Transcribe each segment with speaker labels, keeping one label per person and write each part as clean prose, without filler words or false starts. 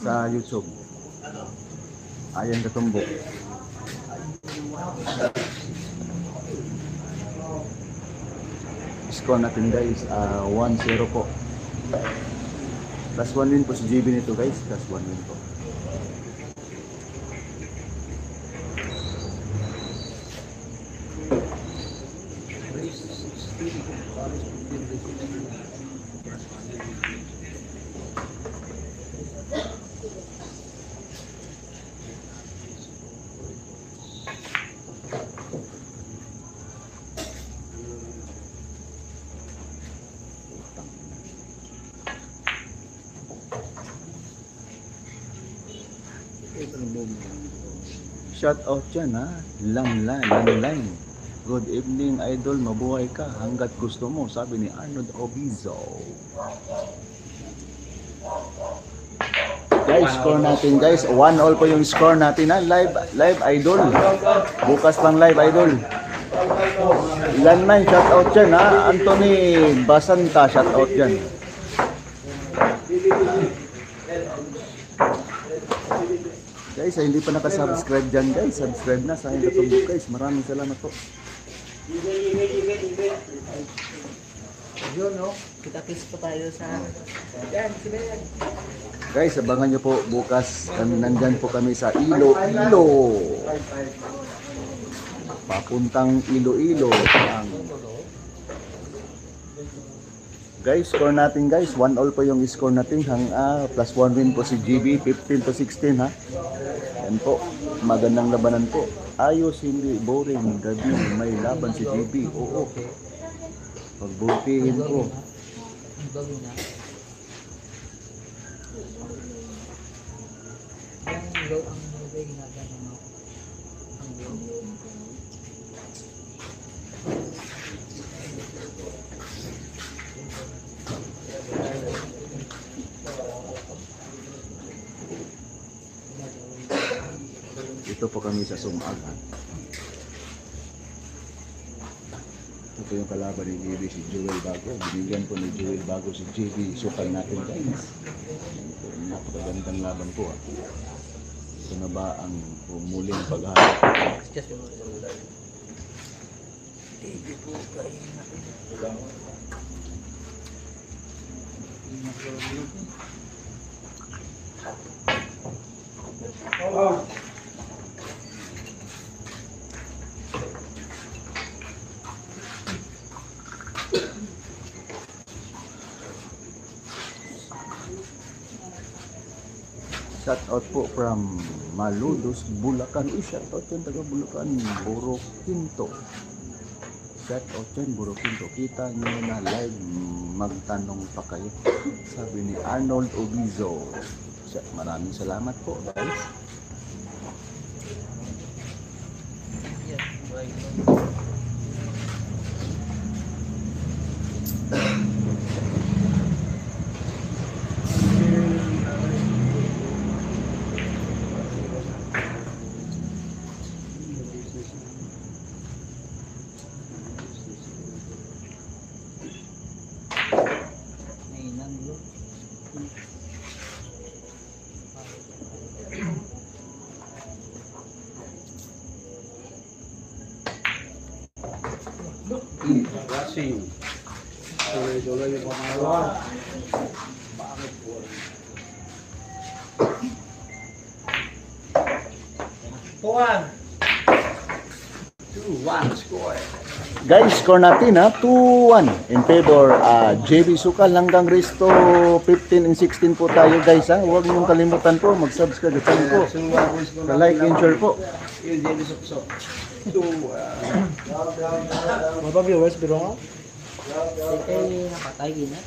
Speaker 1: Sa YouTube. Ayan katumbok. Score natin guys, 1-0 po. Plus 1 win po si JB nito guys, plus 1 win po. Shout out dyan ha, Lamline. Good evening idol, mabuhay ka hanggat gusto mo, sabi ni Arnold Obizo. Guys, score natin guys, 1-1 po yung score natin ha, live idol. Bukas pang live idol. Lamline, shout out dyan ha, Anthony Basanta, shout out dyan. Guys, hindi pa nakasubscribe dyan guys, subscribe na sa aking katumbok guys, maraming salamat po.
Speaker 2: Yun no, kita-kiss pa tayo sa yan, sila yan.
Speaker 1: Guys, abangan nyo po bukas, nandyan po kami sa Iloilo. Papuntang Iloilo. Guys, score natin guys, 1-1 po yung score natin, plus 1 win po si GB, 15-16 ha. Yan po, magandang labanan po. Ayos, hindi boring, gabi, may laban si GB. Oo, pagbutihin ko. Ito po kami sa Sumagan. Ito yung kalaban ni JB, si Joel Bago. Binigyan po ni Joel Bago si JB. Sukal natin guys. Napakagandang laban po. Ito na ba ang muling paghahanap? Shout out po from Maludos, Bulacan. Shout out yan, taga Bulacan, Buro Quinto. Shout out yan, Buro Quinto. Kita nyo na live, magtanong pa kayo. Sabi ni Arnold Obizo. Maraming salamat po guys.
Speaker 3: Racing. Tuloy-tuloy yung pangalawa. Bakit po? 2-1 score.
Speaker 1: Guys, score natin ha, 2-1 in favor JB Sukal hanggang resto 15 and 16 po tayo guys ha. Huwag niyong kalimutan po mag-subscribe at po. Like and share po.
Speaker 3: Yung JB Sukso.
Speaker 2: Mga viewers, pero Sige, nakatay gina.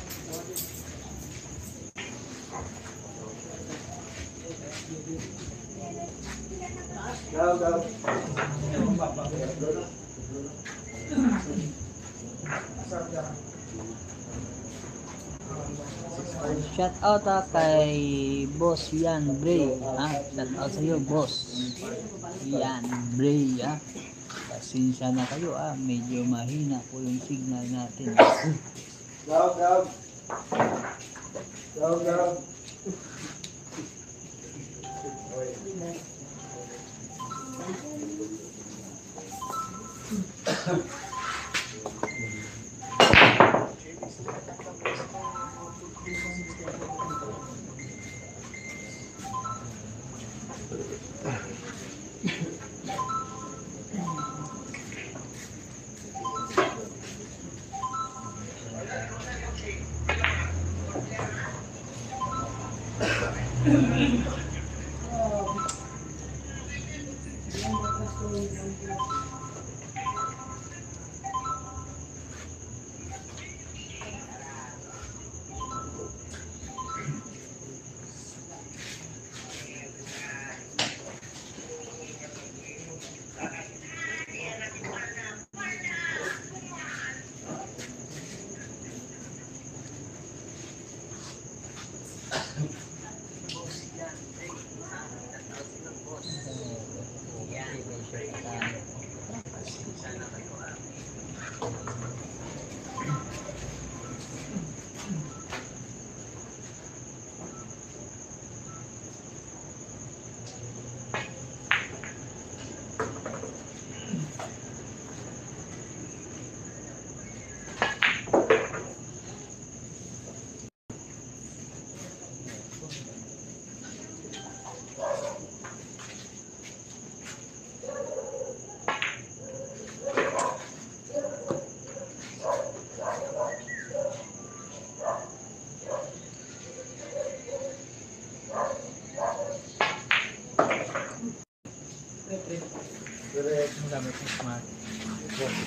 Speaker 2: Shout out kay Boss Yan Bray. Shout out sa iyo, Boss Yan Bray. Pasensya na kayo, medyo mahina po yung signal natin.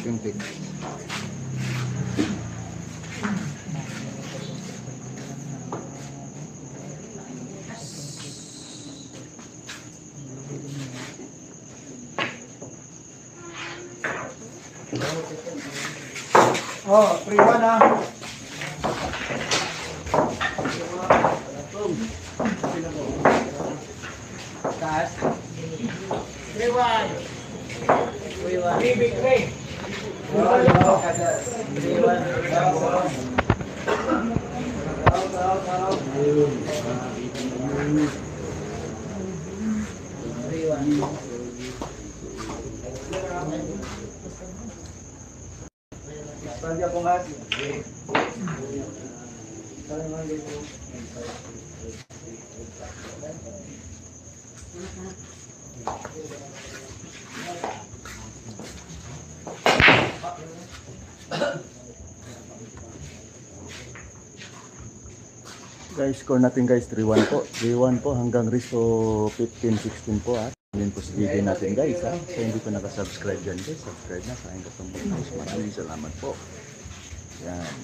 Speaker 1: Tintik.
Speaker 3: Oh, 3-1 ah.
Speaker 2: Taas. 3-1. 3-1.
Speaker 3: Big Ray.
Speaker 2: 3-1.
Speaker 3: Pwede ako nga.
Speaker 1: Guys, score natin guys 3-1 po. 3-1 po hanggang resto 15-16 po at yun po si video natin guys ha. Kung hindi pa nakasubscribe dyan guys, subscribe na sa aking katumbang guys. Maraming salamat po. Yan.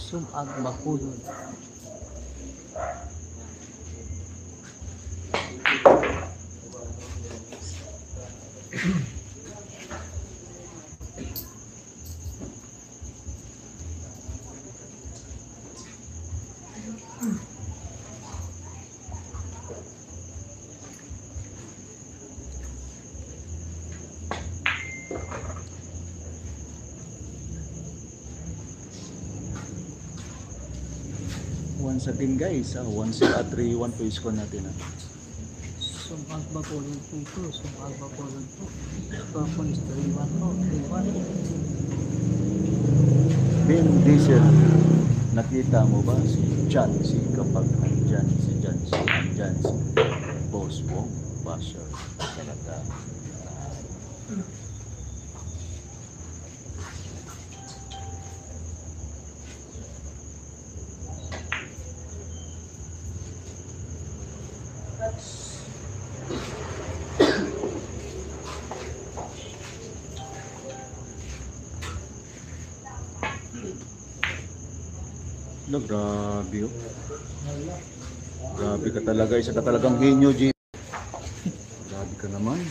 Speaker 2: Sumag bakulod.
Speaker 1: once again guys. 1-3-1 po score natin.
Speaker 2: Sumag ba po lang po ito? Sumag ba po lang po? Score po is 3-1 po. 3-1.
Speaker 1: Vin Diesel, nakita mo ba si John C. kapag andyan si Boss Wong Basher talaga. No, grabe oh. Grabe ka talaga, isa ka talagang genyo, G. Grabe ka naman.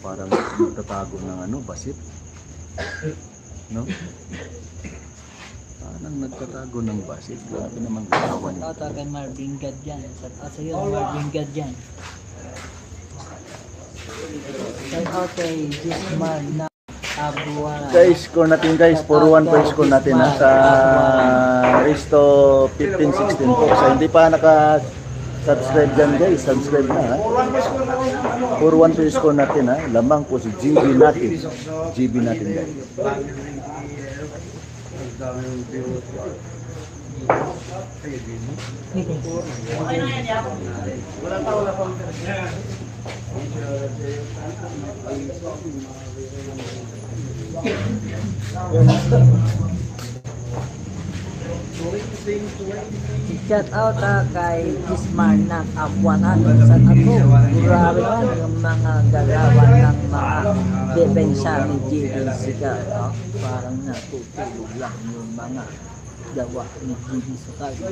Speaker 1: Parang nagtatago ng ano, basit. No? Parang nagtatago ng basit. Grabe naman katawan niya.
Speaker 2: Shout out kay Marvin Gadyan. Shout out sa iyo, Marvin Gadyan. Shout out kay Gismar na Abuana.
Speaker 1: Guys, score natin guys, 4-1 per score natin ha, sa Risto 15-16 po. Sa hindi pa naka-subscribe dyan guys, subscribe na ha. 4-1 per score natin ha. Lamang po si GB natin. GB natin guys.
Speaker 2: Shout out kay Gismar ng Abuana. Shout out po. Grabe naman yung mga galawan ng mga depensa ni JB Sigal. No? Parang natutulog lang yung mga gawa ni JB Sigal. Lang.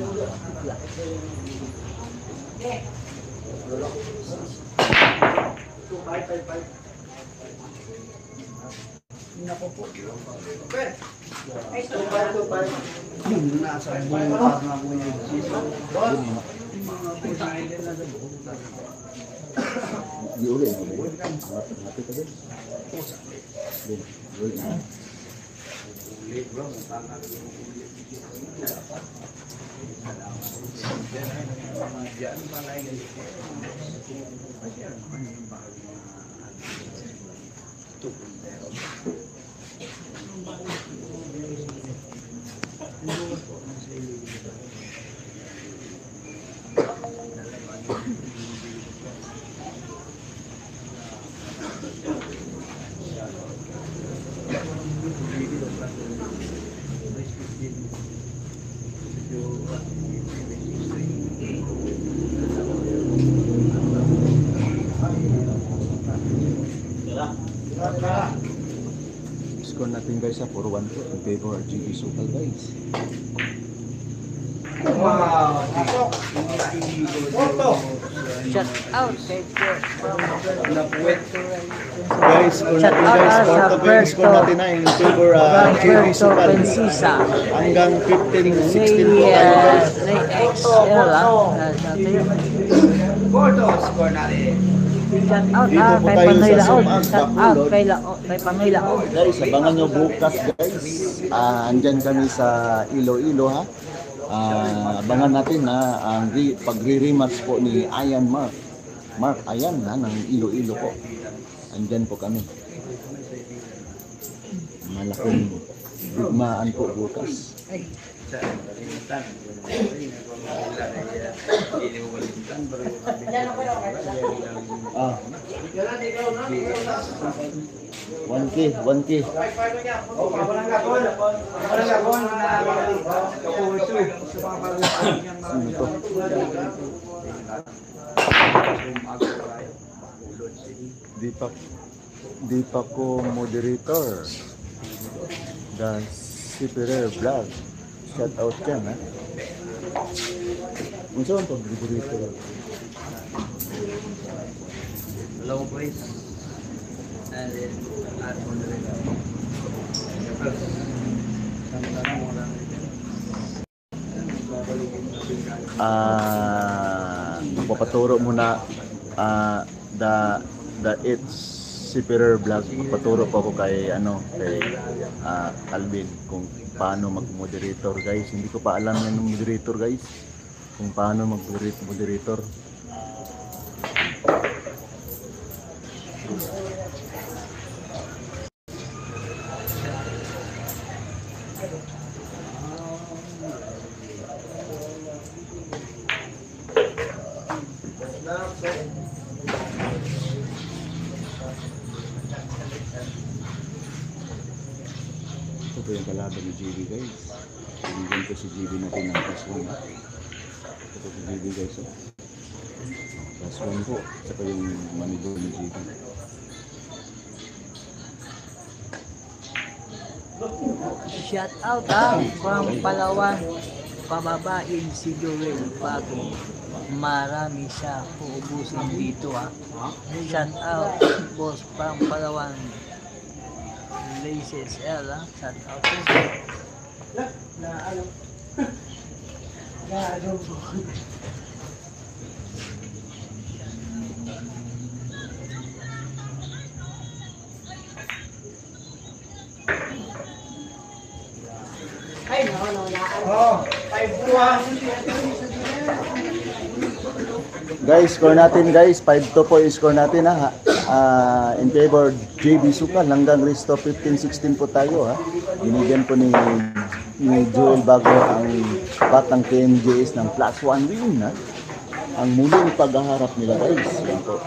Speaker 1: Di ulit. Mati ka din. Ulit. Score natin guys sa 4-1 po in favor of GB Sukal guys.
Speaker 2: Shout out kay
Speaker 1: Guys, score natin guys. 4-2 score natin na in favor of GB Sukal. Hanggang 15-16 po tayo guys.
Speaker 2: XL
Speaker 3: Score natin.
Speaker 2: Shout out
Speaker 1: Dito po
Speaker 2: kay
Speaker 1: tayo
Speaker 2: Panoy
Speaker 1: sa
Speaker 2: Laon.
Speaker 1: Sumang
Speaker 2: Shout out kay Panoy Laon.
Speaker 1: Guys, abangan nyo bukas guys. Andyan kami sa Iloilo ha. Abangan natin na ang pagre-rematch po ni Ayan Mark. Mark Ayan ha, ng Iloilo po. Andyan po kami. Malaking digmaan po bukas. Ah. 1K. Sino to? Di pa ko moderator. Dan si Pereira Vlog. Shout out yan ha. Unsa man pag moderator?
Speaker 3: Hello please. And then add moderator. First.
Speaker 1: Papaturo muna the 8 Lucifer Vlog. Magpaturo po ako kay Alvin kung paano mag-moderator guys. Hindi ko pa alam yan ng moderator guys. Kung paano mag-moderator. Ito po yung kalaban ni JB guys. Binigyan ko si JB natin ng plus 1. Ito po si JB guys. Oh. Plus 1 po. Saka yung manigo ni JB.
Speaker 2: Shout out from Palawan, pababain si Joel Bago. Marami siya uubusin dito Shout out boss from Palawan. Laces L shout out po.
Speaker 1: Guys, score natin guys. 5-2 po yung score natin ha. In favor JB Sukan hanggang Risto 15-16 po tayo ha. Binigyan po ni Joel Bago ang batang KMJS ng plus 1 win ha. Ang muling paghaharap nila guys. Yan po.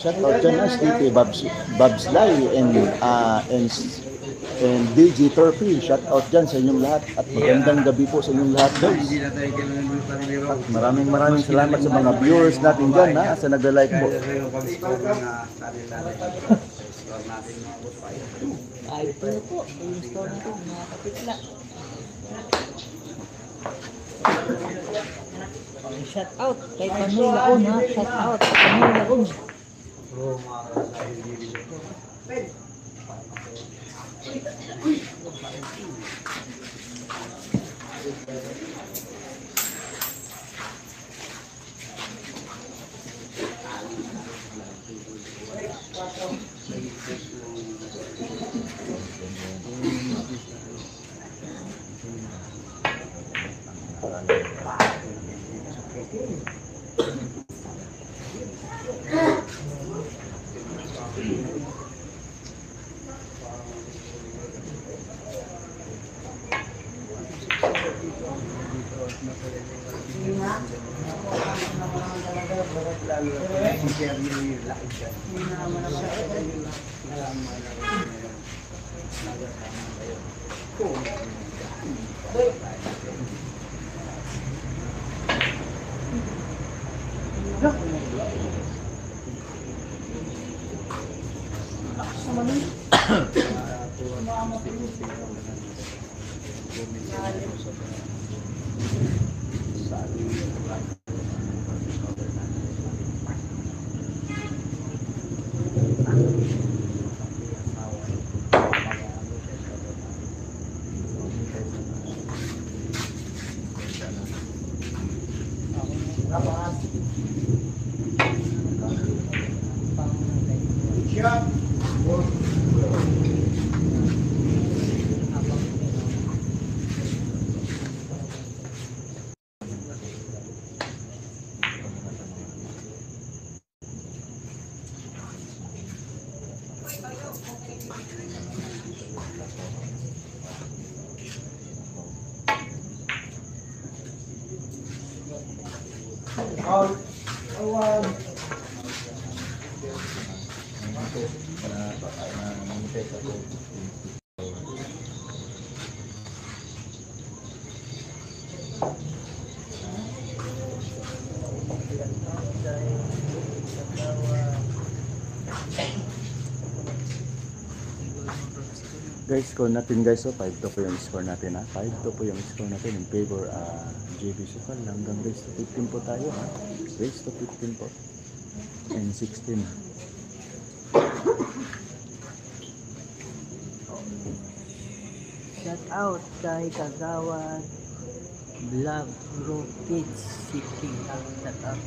Speaker 1: Shout out dyan SDT Babs Lai and DJ Torpy. Shout out dyan sa inyong lahat at magandang gabi po sa inyong lahat guys. At maraming salamat sa mga viewers natin dyan ha, sa nag-like po.
Speaker 2: Ay po po, yung store natin mga kapitla. Shout out kay Panoy Laon shout out Panoy Laon.
Speaker 1: Guys, score natin guys, so 5-2 po yung score natin ha. 5-2 po yung score natin in favor JB Sukan hanggang race to 15 po tayo ha. Race to 15 po and 16.
Speaker 2: Shout out kay Kagawad Vlog Rockets City. Shout out.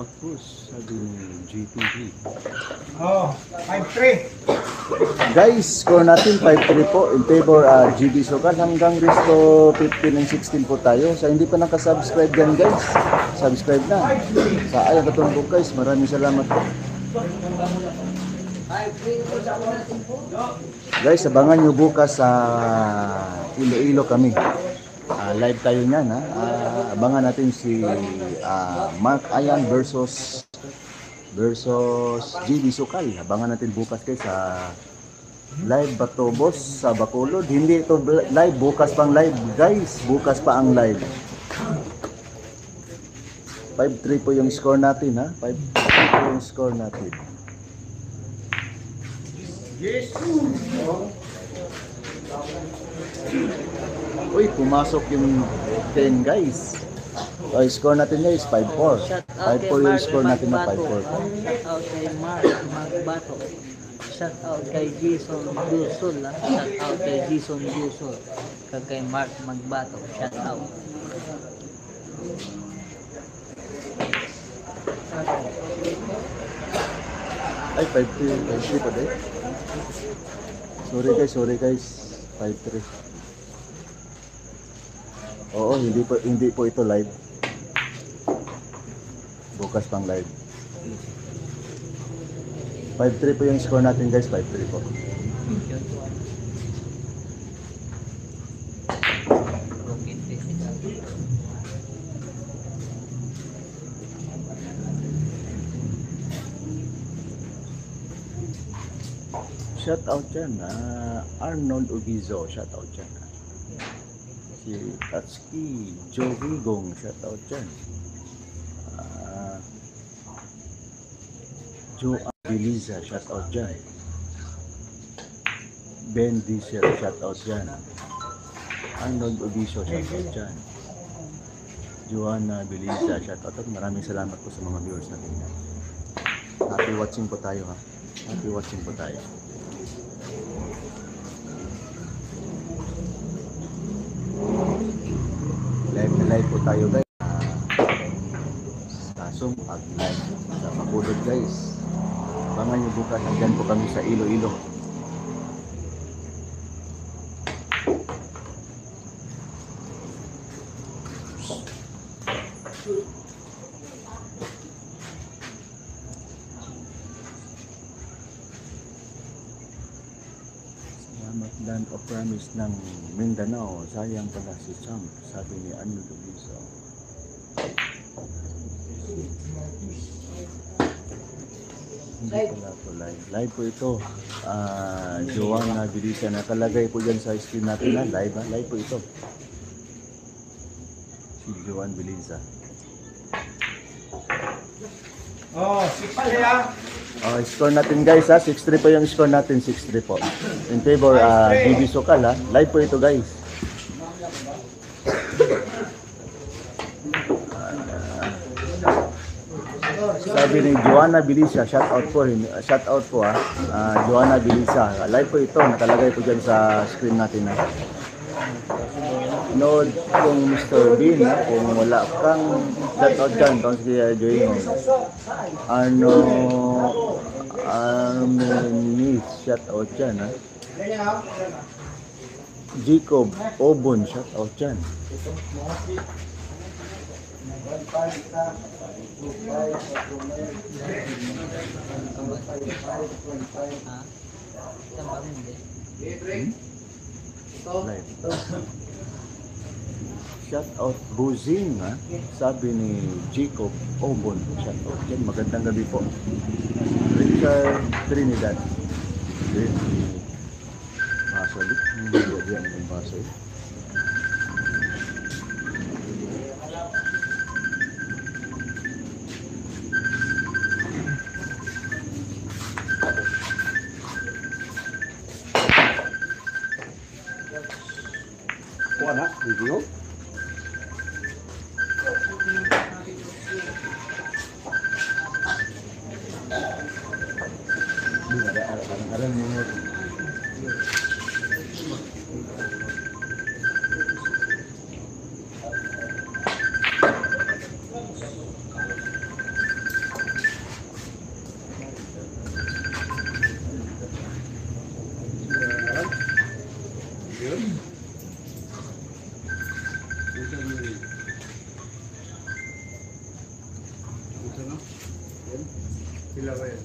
Speaker 1: Of course, sabi ni GTV.
Speaker 4: Oh, 5-3.
Speaker 1: Guys, score natin 5-3 po in favor GB Sokal. Hanggang resto 15 and 16 po tayo. Sa hindi pa nakasubscribe dyan guys, subscribe na. Sa ayaw katumbok guys, maraming salamat po. Guys, abangan nyo bukas sa Iloilo kami. Live tayo niyan ha. Abangan natin si Mark Ayan versus GB Sokal. Abangan natin bukas guys sa live Batobos sa Bacolod. Hindi ito live, bukas pang live guys. Bukas pa ang live. 5-3 po yung score natin ha. 5-3 po yung score natin.
Speaker 4: Yes.
Speaker 1: Uy, pumasok yung 10 guys. Score natin guys, 5-4. 5-4 yung score natin na 5-4.
Speaker 2: Shout out kay Mark Magbato. Shout out kay Jason Dusol. Shout out kay Jason Dusol. Kay Mark Magbato. Shout out.
Speaker 1: Ay, 5-3 pa din. Sorry guys. 5-3. Oo, hindi po ito live. Bukas pang live. 5-3 po yung score natin guys, 5-3 po. Shout out dyan, Arnold Ubizo, shout out dyan. Si Tatsuki Jovigong, shout out dyan. Joe Abiliza, shout out dyan. Ben Diesel, shout out dyan. Arnold Ubizo, shout out dyan. Joanna Abiliza, shout out. Maraming salamat po sa mga viewers natin. Happy watching po tayo ha. Happy watching po tayo. Live po tayo guys. Sa Sumpag live sa Bacolod guys. Abangan nyo bukas, andyan po kami sa Iloilo. Salamat Land of Promise ng Mindanao. Sayang pala si Sam, sabi ni Arnold Ubizo. Hindi pala po live. Live po ito. Joanna Abiliza. Nakalagay po dyan sa screen natin na live. Live po ito. Si Joanna Abiliza.
Speaker 4: Oh, sipal ya.
Speaker 1: Score natin guys ha. 6-3 po yung score natin. 6-3 po. In favor GB Sokal ha. Live po ito guys. Sabi ni Joanna Abiliza, shout out po ha. Joanna Abiliza. Live po ito. Nakalagay po dyan sa screen natin ha. Nood kung Mr. Bean ha. Kung wala kang shout out dyan. Tawag si Joy mo. Armenis, shout out dyan ha. Jacob Obon, shout out dyan. Live. Shout out Buzing ha. Sabi ni Jacob Obon, shout out dyan. Magandang gabi po. Richard Trinidad. Hindi. Masalik. Hindi ang basay. Kuha na, video. Hindi ada kadang-kadang nomor.
Speaker 4: Sila ba yan?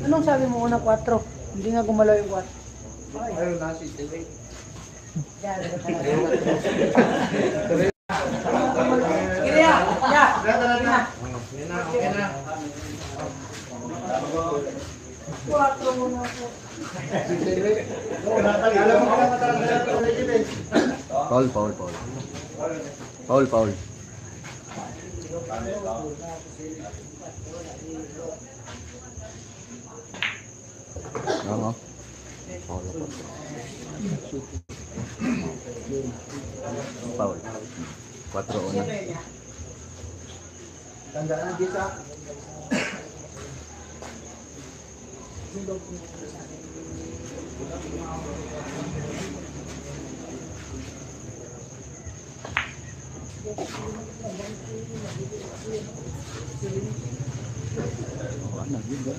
Speaker 5: Anong sabi mo una 4? Hindi nga gumalaw yung 4.
Speaker 3: Ayun na si Tilly.
Speaker 5: Sige ya! Ya!
Speaker 3: Okay na, okay na.
Speaker 5: 4 muna po.
Speaker 3: Alam mo ka matagal
Speaker 1: Paul. Paul. Oo. Paul. 4 una.
Speaker 3: Tandaan kita.
Speaker 1: Ano juga?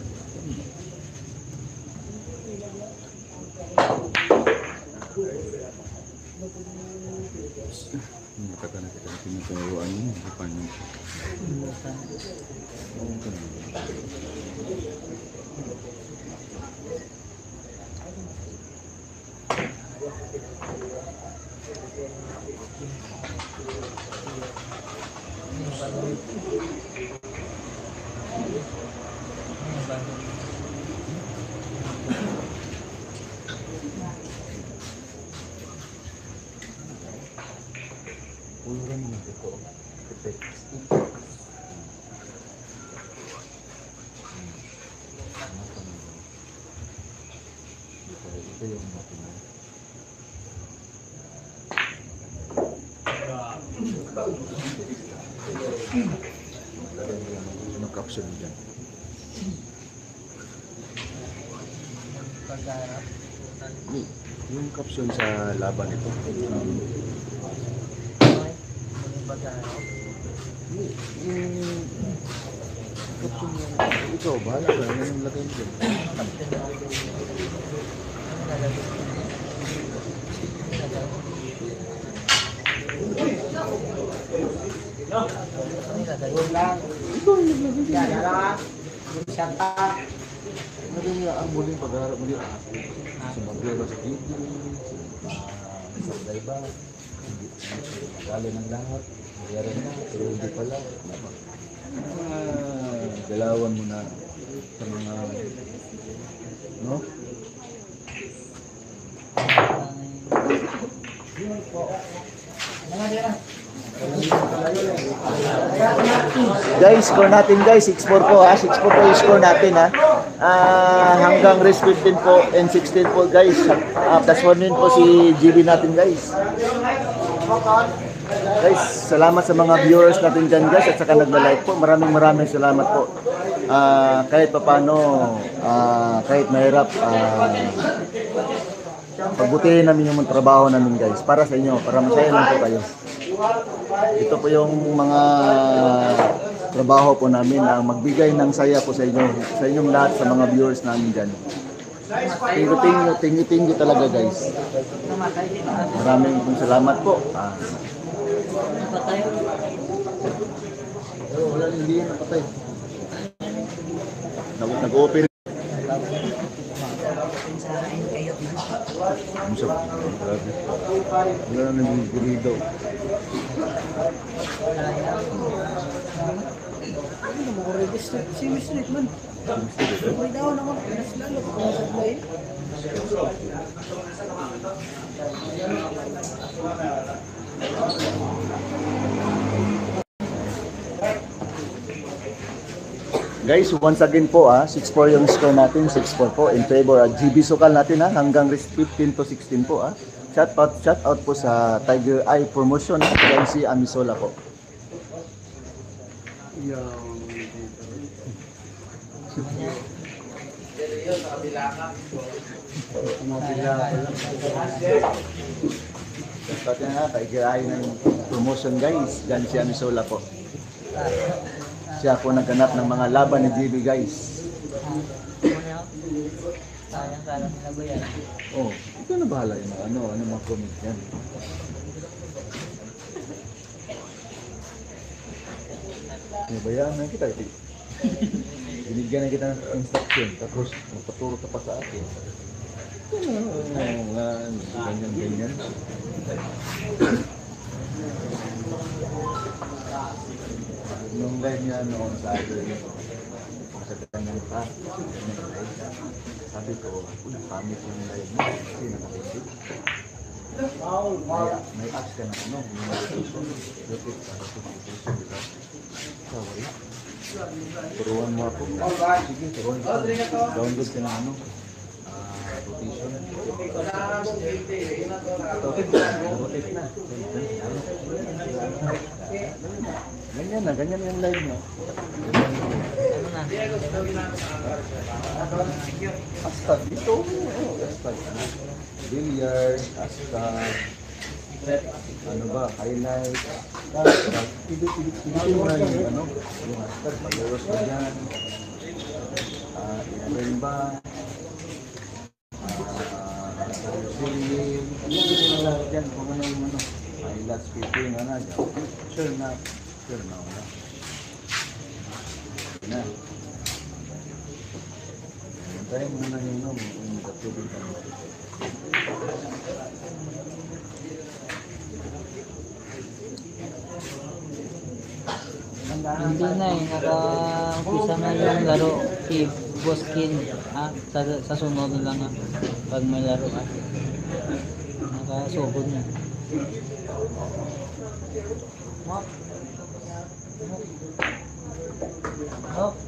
Speaker 1: Kata na kita tinuturuan mo bukan uluran mo ito. Ito yung makina. Ano caption dyan? Yung caption sa laban ito. Caption yung ikaw, bahala ka. Ano yung lagay mo dyan? Ano nga ang muling pag-harap mo dito? Sumagrero sa TV, sa ba? Magaling ng lahat. Mayroon na, pero hindi pala. Galawan mo na sa mga, no?
Speaker 5: Kaya
Speaker 1: Guys, score natin guys. 6-4 po ha. 6-4 po yung score natin ha. Hanggang race 15 po and 16 po guys. Plus 1 win po si GB natin guys. Guys, salamat sa mga viewers natin dyan guys at saka nagla-like po. Maraming salamat po. Kahit papano, kahit mahirap, pagbutihin namin yung trabaho namin guys. Para sa inyo, para masaya lang po kayo. Ito po yung mga trabaho po namin na magbigay ng saya po sa inyo, sa inyong lahat, sa mga viewers namin dyan. Thank you talaga guys. Maraming salamat po. Wala, hindi yan napatay. Nag-open. Wala na nagigiri daw.
Speaker 5: Same street man. May daw naman. Mas lalo kung nasa play.
Speaker 1: Guys, once again po 6-4 yung score natin, 6-4 po in favor at GB Sukal natin hanggang race 15 to 16 po Shout out po sa Tiger Eye Promotion yan si Amisola po. Shout out Tiger Eye ng promotion guys, yan si Amisola po. Siya po nagganap ng mga laban ni GB guys.
Speaker 2: Sayang ka lang nila ba yan?
Speaker 1: Oh, ikaw na bahala yun. Ano mga comment yan. Bayaan na kita. Binigyan na kita ng instruction. Tapos magpaturo ka pa sa akin. Ganyan. Nung live niya noon sa akin, sa kanyang sabi ko, kami po yung live mo, kasi nakapitid. May apps ka na may notification. Lupit para sa notification, diba? Sorry. Turuan mo ako. Sige, turuan ko. Download ka na rotation. Rotate na. Ganyan yung live mo. Hashtag dito. Hashtag. Billiard, hashtag. Ano ba? Highlight. Pilitin mo na yung yung hashtag. Pag-eros mo dyan. Ilan ba? Pilitin mo lahat dyan kung ano yung highlights, pilitin mo na dyan. Sure na. Wala. Na. Antayin mo na yung katubig ka mo.
Speaker 2: Hindi na naka-umpisa na yung laro si Boss Kin sa sunod na lang pag may laro nakasugod na.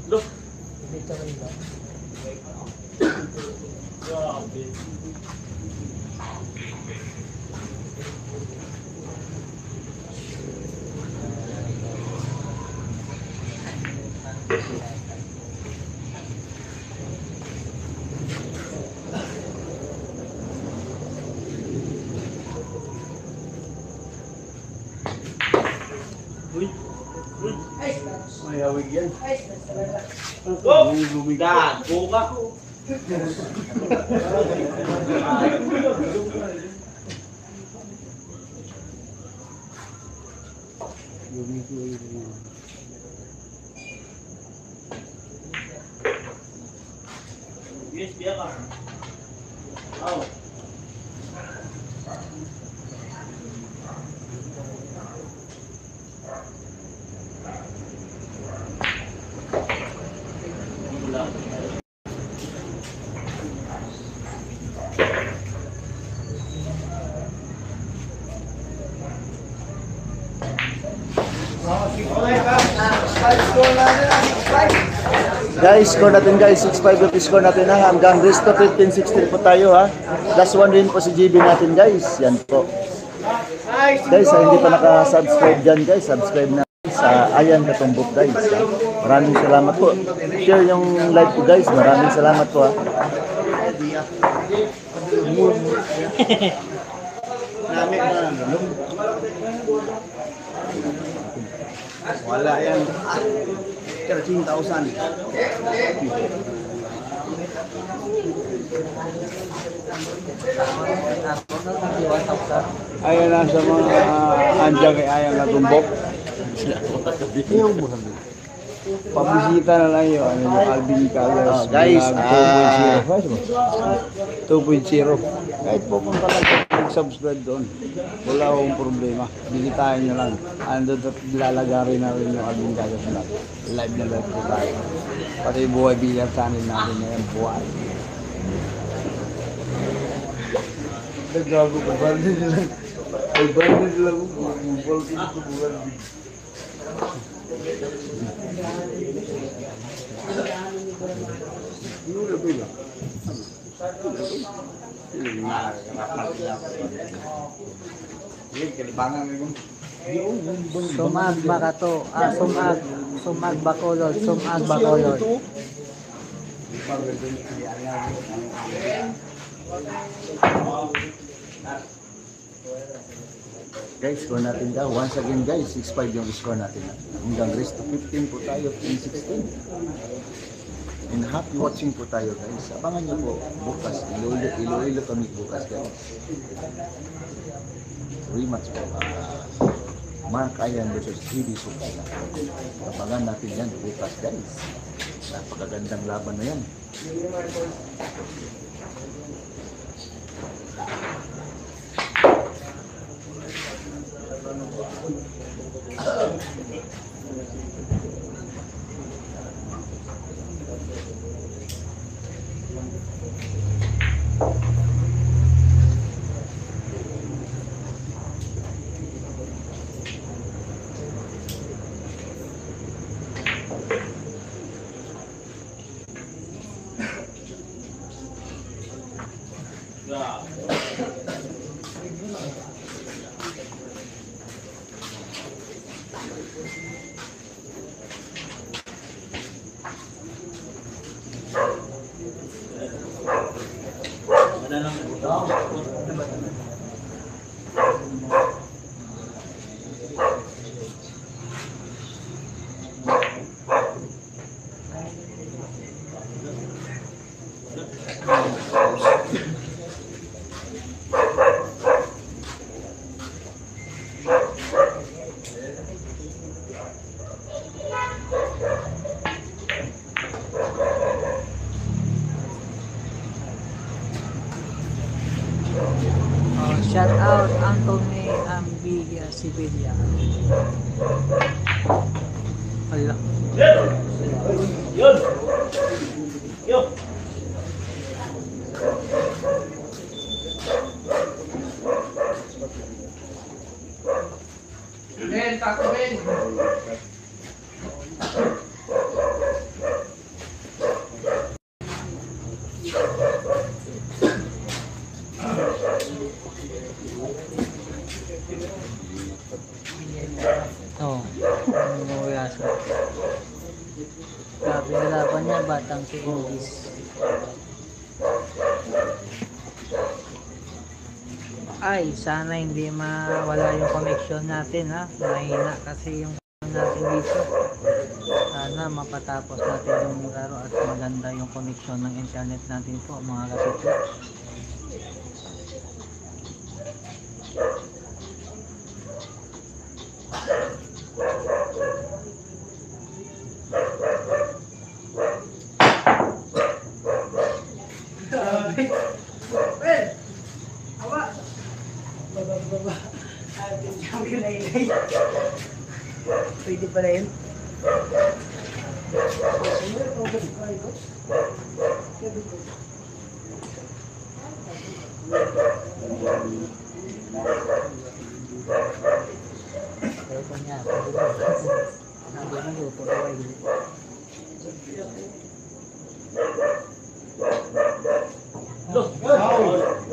Speaker 2: Look. Dito rin ba?
Speaker 3: May hawig yan. Go! Lumigat! Go ka! Yes, biya ka. Oh.
Speaker 1: Guys, score natin guys. 6-5 yung score natin ha. Hanggang resto 15-16 po tayo ha. Last one din po si GB natin guys. Yan po. Guys, hindi pa naka-subscribe dyan guys. Subscribe na sa Ayan Katumbok guys. Ha? Maraming salamat po. Share yung live po guys. Maraming salamat po ha.
Speaker 3: Wala yan. 13,000. Ayan na sa mga andyan kay Ayang Katumbok. Pabisita na lang yun. Ano yung Alvin Caldas.
Speaker 1: Guys,
Speaker 3: 2.0. Kahit po kung talaga mag-subscribe doon, wala akong problema. Bisitahin nyo lang. Andun at lalagarin na rin yung Alvin Caldas na live na live po tayo. Pati buhay bilang channel natin ngayon, buhay. Nagago ko, bandit nila. Ay, bandit nila ko. Bulkin ko po bandit.
Speaker 2: Sumag Bakato. Sumag Bacolod. Sumag Bacolod.
Speaker 1: Guys, score natin daw. Once again guys, 6-5 yung score natin. Hanggang resto 15 po tayo. 15-16. And happy watching po tayo guys. Abangan nyo po bukas. Iloilo kami bukas guys. Rematch po. Mark Ayan versus 3D Supila. Abangan natin yan bukas guys. Napakagandang laban na yan.
Speaker 2: Shout out Anthony Ambilla Siberia. Hala.
Speaker 3: Yun! Yun!
Speaker 2: Oh, umuwiasa. Grabe na laban niya, batang si Ingis. Ay, sana hindi mawala yung connection natin ha. Mahina kasi yung natin dito. Sana mapatapos natin yung laro at maganda yung connection ng internet natin po mga kapitid.
Speaker 5: Pwede pala yun.
Speaker 2: Pero kung niya, pwede ba? Nandun ang grupo.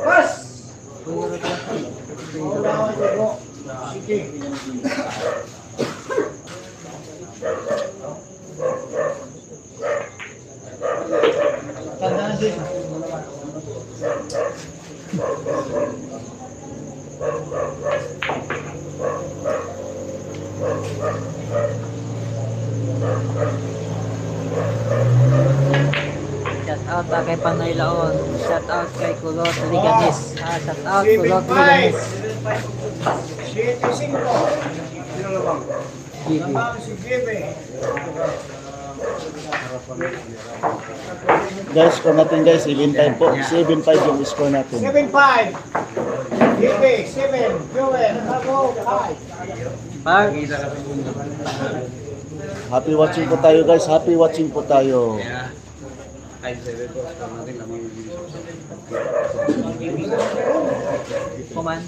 Speaker 4: Pas!
Speaker 2: Puro traffic.
Speaker 4: Sige. Tandaan din.
Speaker 2: Shout out kay Panoy Laon. Shout out kay Kulot Liganis. Shout out Kulot Liganis.
Speaker 4: 7-5.
Speaker 2: Gibi.
Speaker 4: Lamang si Gibi.
Speaker 3: Guys, score natin guys, 7-5 po. 7-5 yung score natin.
Speaker 4: 7-5. Gibi, 7. Joel, Hago, 5.
Speaker 2: Park.
Speaker 3: Happy watching po tayo guys, happy watching po tayo.
Speaker 2: Kuman.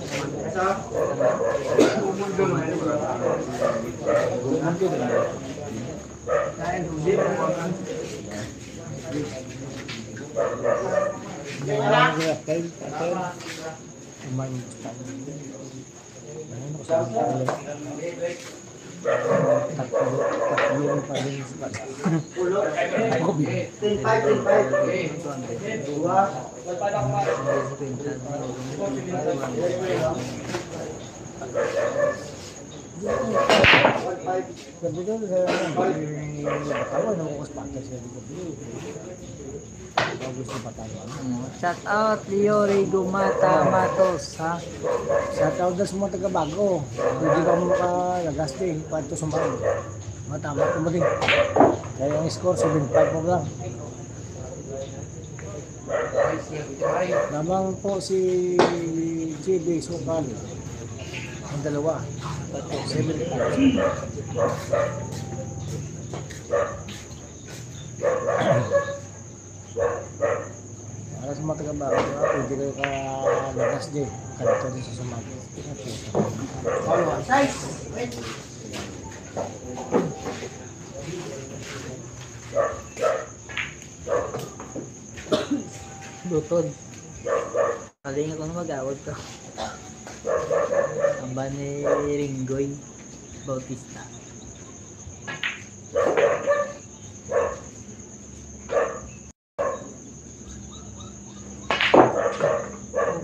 Speaker 2: Shout out Leo Rigumata Matos, ha?
Speaker 5: Shout out sa mga taga-bago. Hindi ka mo makalagas din. Pato sumbang. Matama ko mo din. Kaya ang score 7-5 mo lang. Lamang po si GB Sukal. Ang dalawa. Pato 7-5. Para sa mga taga-bago, pwede kayo ka-lagas din. Kalito din sa sumago.
Speaker 2: Lutod. Kaling ako na mag-awag ko. Ang ba ni Ringgoy Bautista.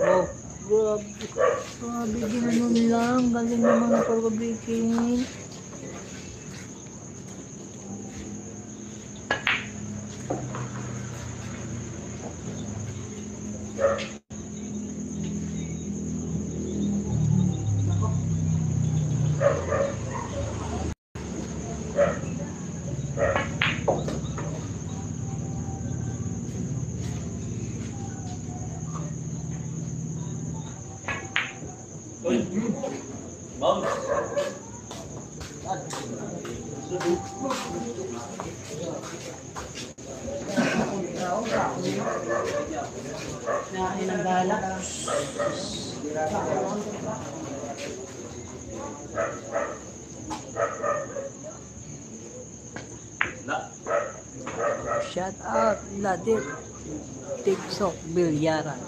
Speaker 2: Oh, grabe. Grabe, ginanon lang. Galing naman ang pag-breaking. Shout out Ladit Tiksok Bilyaran.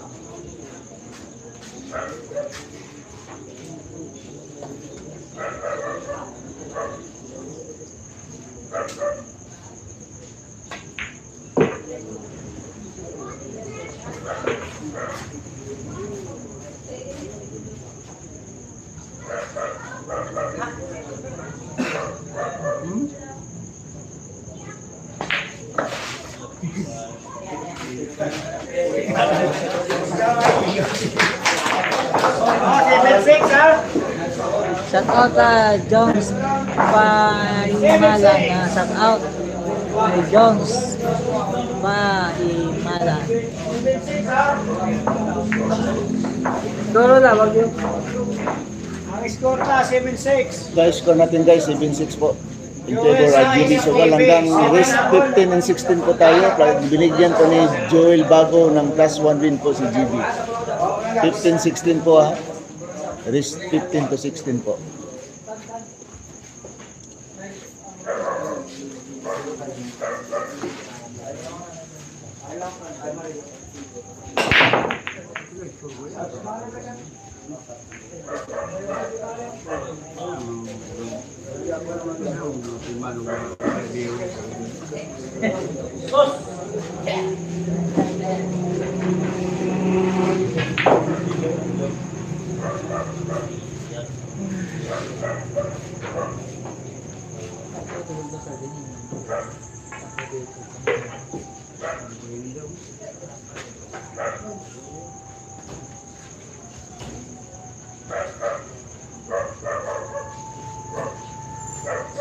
Speaker 2: Shout out Jones Paimalan. Shout out kay Jones Paimalan. Toro na, wag yung
Speaker 4: Ang score na, 7-6.
Speaker 3: Guys, score natin guys, 7-6 po. In favor of GB Sugal. Hanggang race 15 and 16 po tayo. Binigyan po ni Joel Bago ng plus 1 win po si GB. 15-16 po ha. Race 15 to 16 po.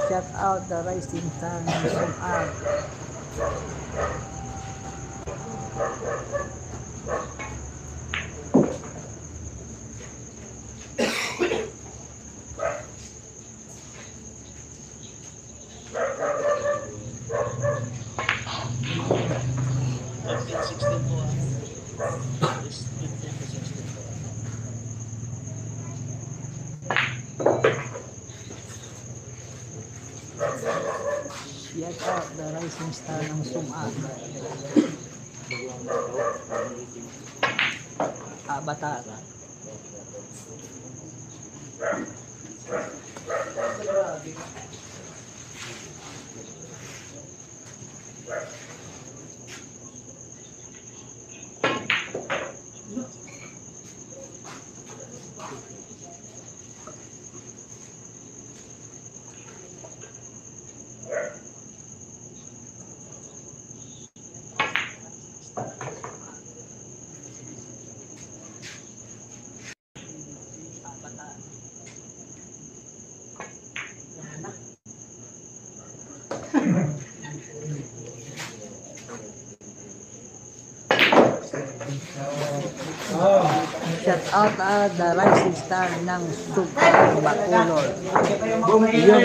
Speaker 2: Shout out the rising star ng Sumag. Shout out the rising star ng Sumag. Avatar. Shout out the rising star ng Super Bacolod.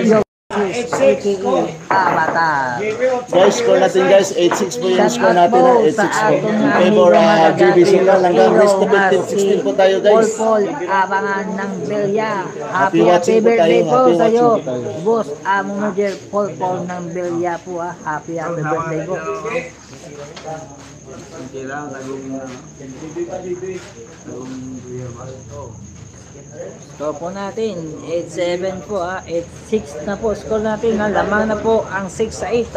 Speaker 2: Yung aka Avatar.
Speaker 3: Guys, score natin guys. 8-6 po yung score natin. 8-6 po. In favor GB Sugal. Hanggang rest of 15-16 po tayo guys.
Speaker 2: Paul, abangan ng Belia.
Speaker 3: Happy
Speaker 2: Happy
Speaker 3: watching po tayo.
Speaker 2: birthday po
Speaker 3: Happy
Speaker 2: sa iyo.
Speaker 3: watching po tayo.
Speaker 2: Boss, Manager Paul ng Belia po. Happy birthday po. So po natin, 8-7 po 8-6 na po score natin lamang na po ang 6-8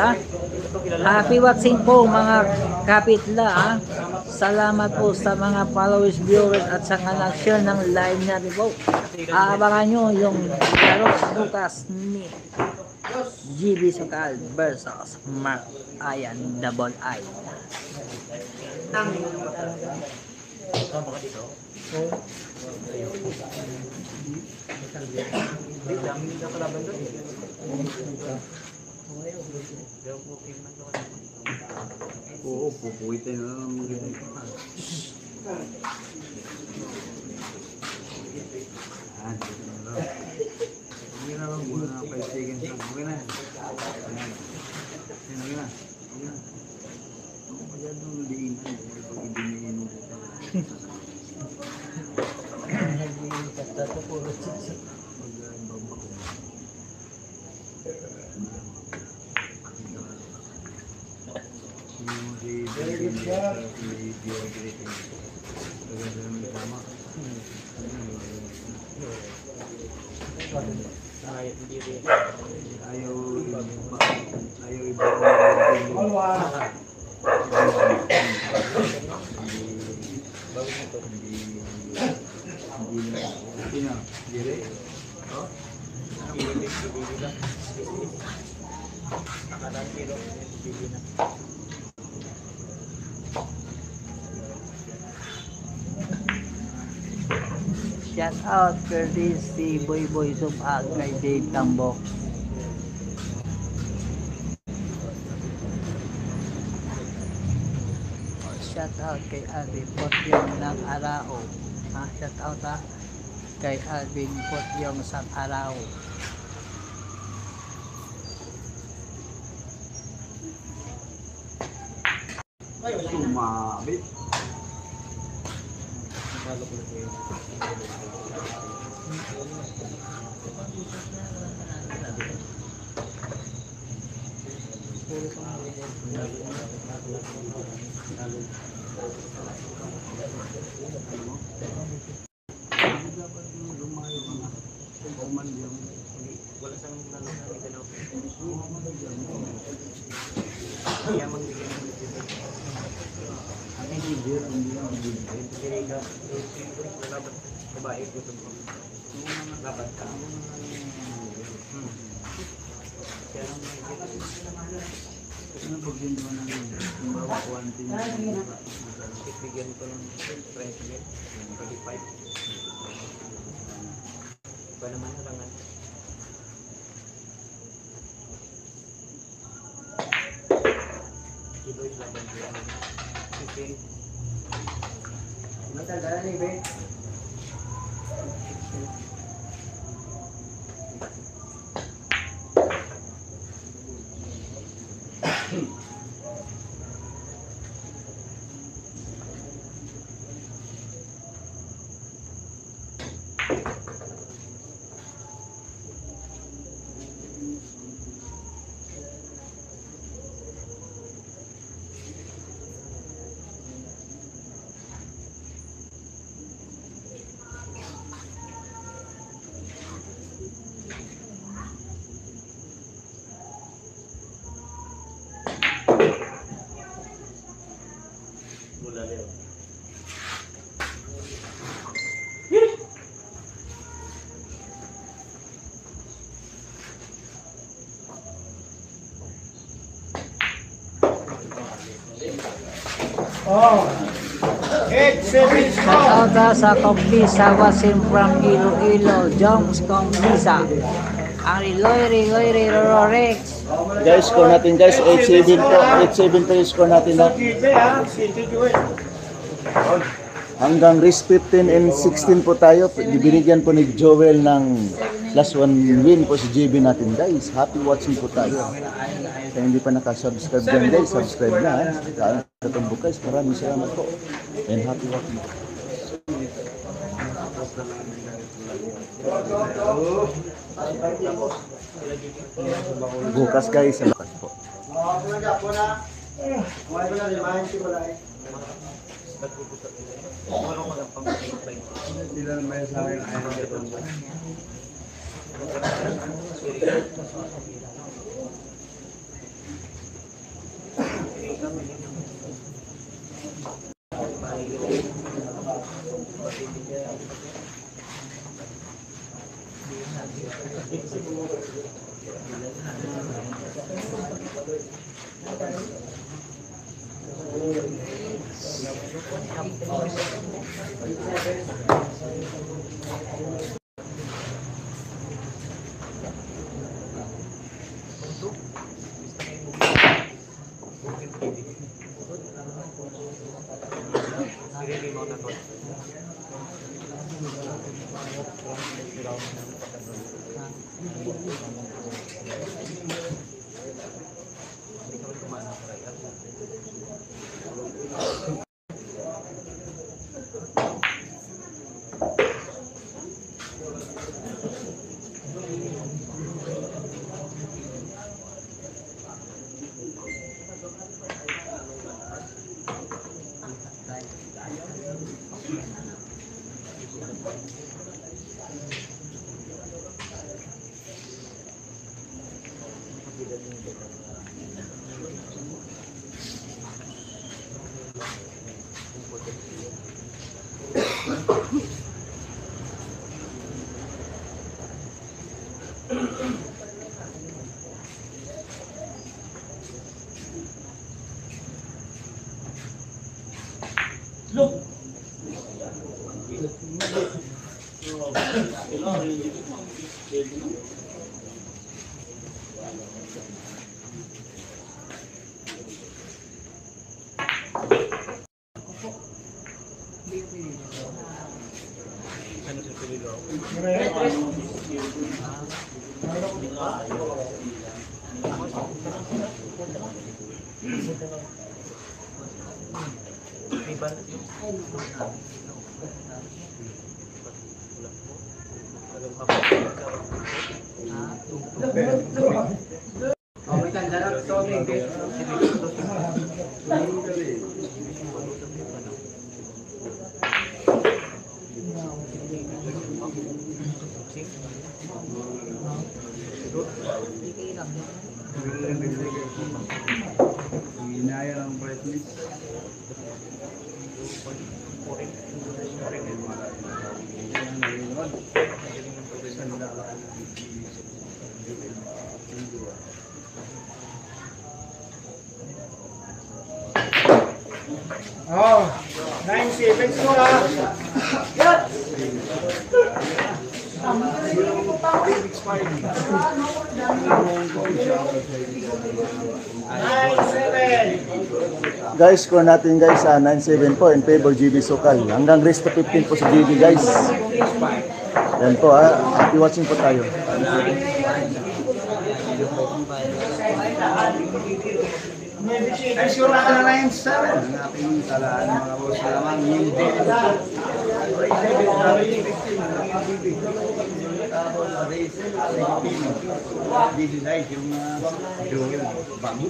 Speaker 2: Happy watching po mga kapitla Salamat po sa mga followers, viewers at sa mga nag-share ng live natin po. Aabangan nyo yung laro bukas ni GB Sugal versus Mark Ayan Double I.
Speaker 3: Oo, pupuwitin na lang. Okay na lang, muna na 5 seconds lang. Okay na. Okay na. Masyadong liin na. Pag ibiniin mo sa
Speaker 2: Shout out for this si Boy Sumag kay Dave Tambok. Shout out kay Alvin Potyong ng Arao. Shout out kay Alvin Potyong sa Arao.
Speaker 3: sumabit.
Speaker 4: Oh. 8-7 score.
Speaker 2: Shoutout sa Kombisa, Wasim from Iloilo, Jones Kombisa. Ang Riloy Rorex.
Speaker 3: Guys, score natin guys, 8-7 po. 8-7 po yung score natin na.
Speaker 4: DJ ha, si Joel.
Speaker 3: Hanggang race 15 and 16 po tayo. Binigyan po ni Joel ng last one win po si JB natin guys. Happy watching po tayo. Kaya hindi pa nakasubscribe dyan guys, subscribe na. Kaya katumbok guys, maraming salamat po. And happy watching. Bukas guys, sa lakas po. Hinaya lang brightness.
Speaker 4: Oh, 9-7 ko ha.
Speaker 1: Guys, score natin guys 9-7 po in favor GB Sukal. Hanggang race to 15 po si GB guys. Yan po happy watching po tayo.
Speaker 3: Ay, sure na lang sa ang ating talaan mga boss naman. Hindi. This is like yung Joel Bago.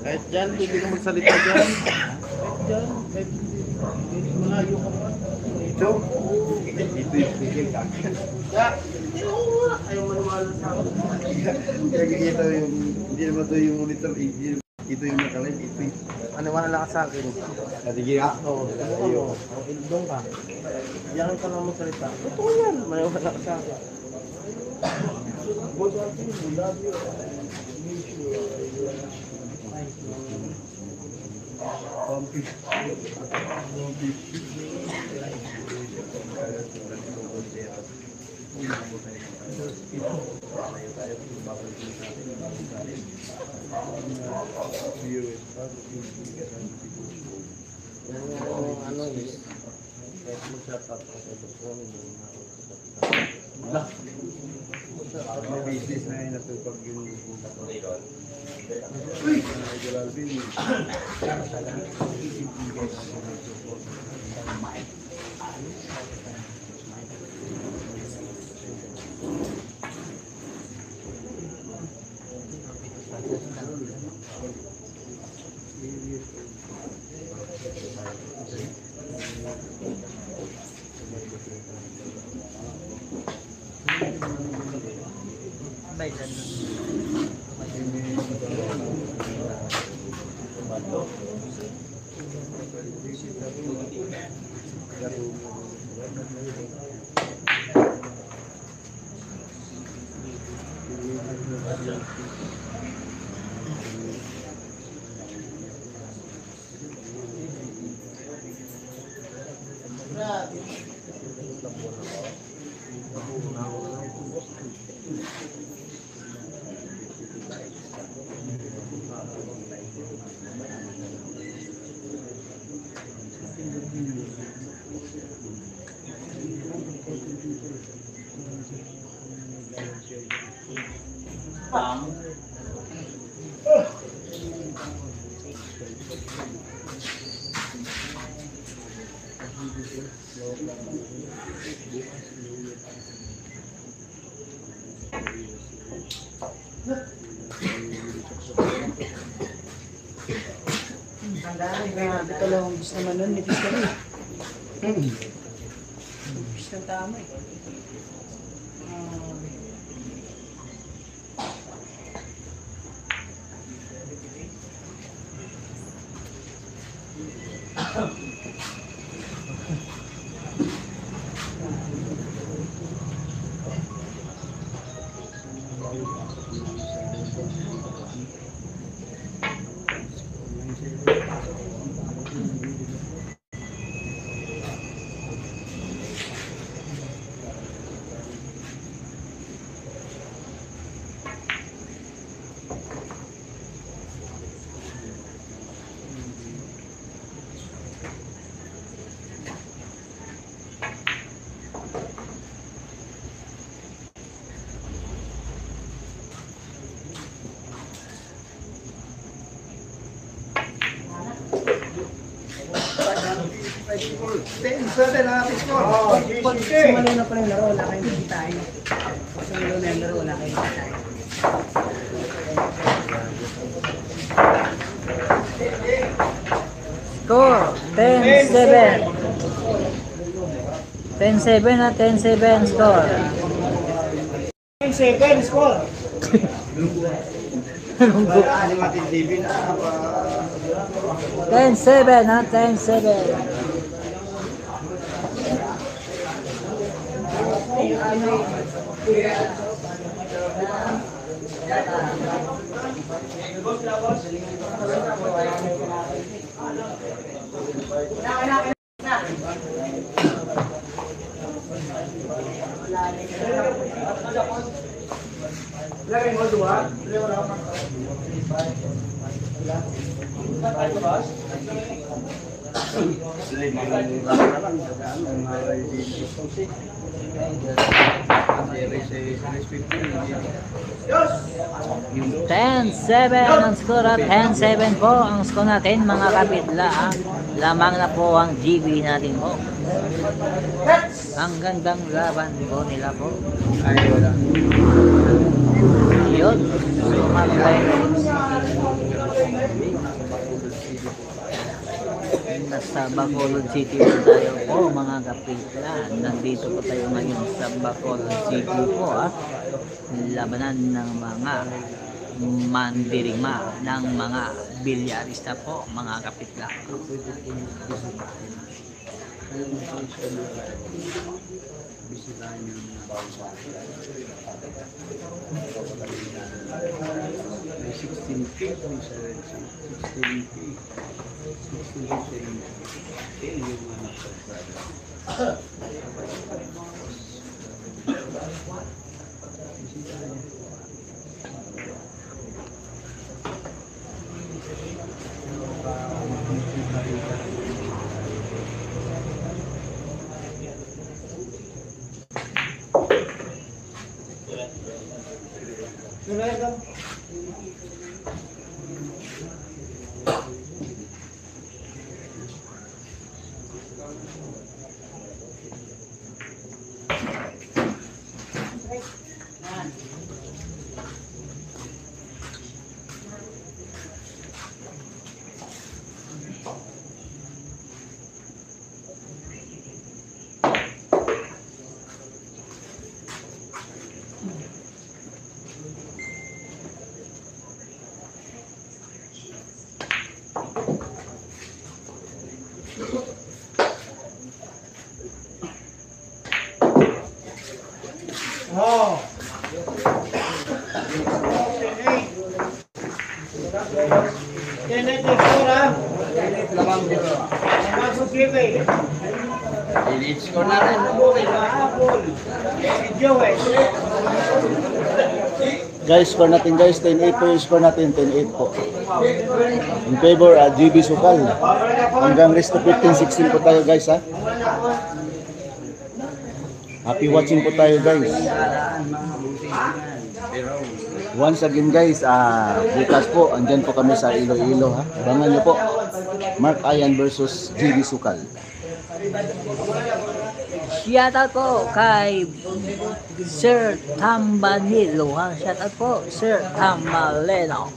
Speaker 3: Kahit dyan, hindi ka magsalita dyan. Kahit dyan, kahit malayo ka pa. Ito? Ito yung tigil ka. Ayaw maniwala sa akin. Kaya ito yung, hindi naman ito yung monitor, ito yung nakalive, ito yung...
Speaker 5: Maniwala ka sa akin.
Speaker 3: Natigil ka? Oo. Ayaw.
Speaker 5: Doon ka. Diyan ka na magsalita. Totoo yan. Maniwala ka sa akin.
Speaker 3: Business na yun natupag yung
Speaker 5: Grabe ka lang. Gusto naman nun. Nipis ka rin. English ng tama eh.
Speaker 4: Ten-7 ang ating score.
Speaker 5: Pag sumalo na pala yung laro, wala kayong kikitain. Pag sumalo na yung laro, wala kayong kikitain.
Speaker 2: Score 10-7. 10-7 na 10-7 score.
Speaker 5: 10-7 score.
Speaker 4: Ano natin TV na
Speaker 2: 10-7 ha, 10-7. Yung 10-7 ang score at 10-7 po ang score natin mga kapitla. Lamang na po ang GB natin po. Ang gandang laban po nila po. Yun. Sumabay. Nasa Bacolod City po tayo po mga kapitla. Nandito po tayo ngayon sa Bacolod City po labanan ng mga mandirima ng mga bilyarista po mga kapitla.
Speaker 5: Oh. 10-8 yung score ha. Lamang sa GB.
Speaker 3: Delete score na rin.
Speaker 5: Mahabol. Si Joey.
Speaker 1: Guys, score natin guys, 10-8 po yung score natin, 10-8 po. In favor, GB Sukal. Hanggang rest of 15-16 po tayo guys ha. Happy watching po tayo guys. Once again guys, bukas po, andyan po kami sa Iloilo ha. Abangan nyo po, Mark Ayan versus GB Sukal.
Speaker 2: Shoutout po kay Sir Tambanilo ha. Shoutout po Sir Tambaleno.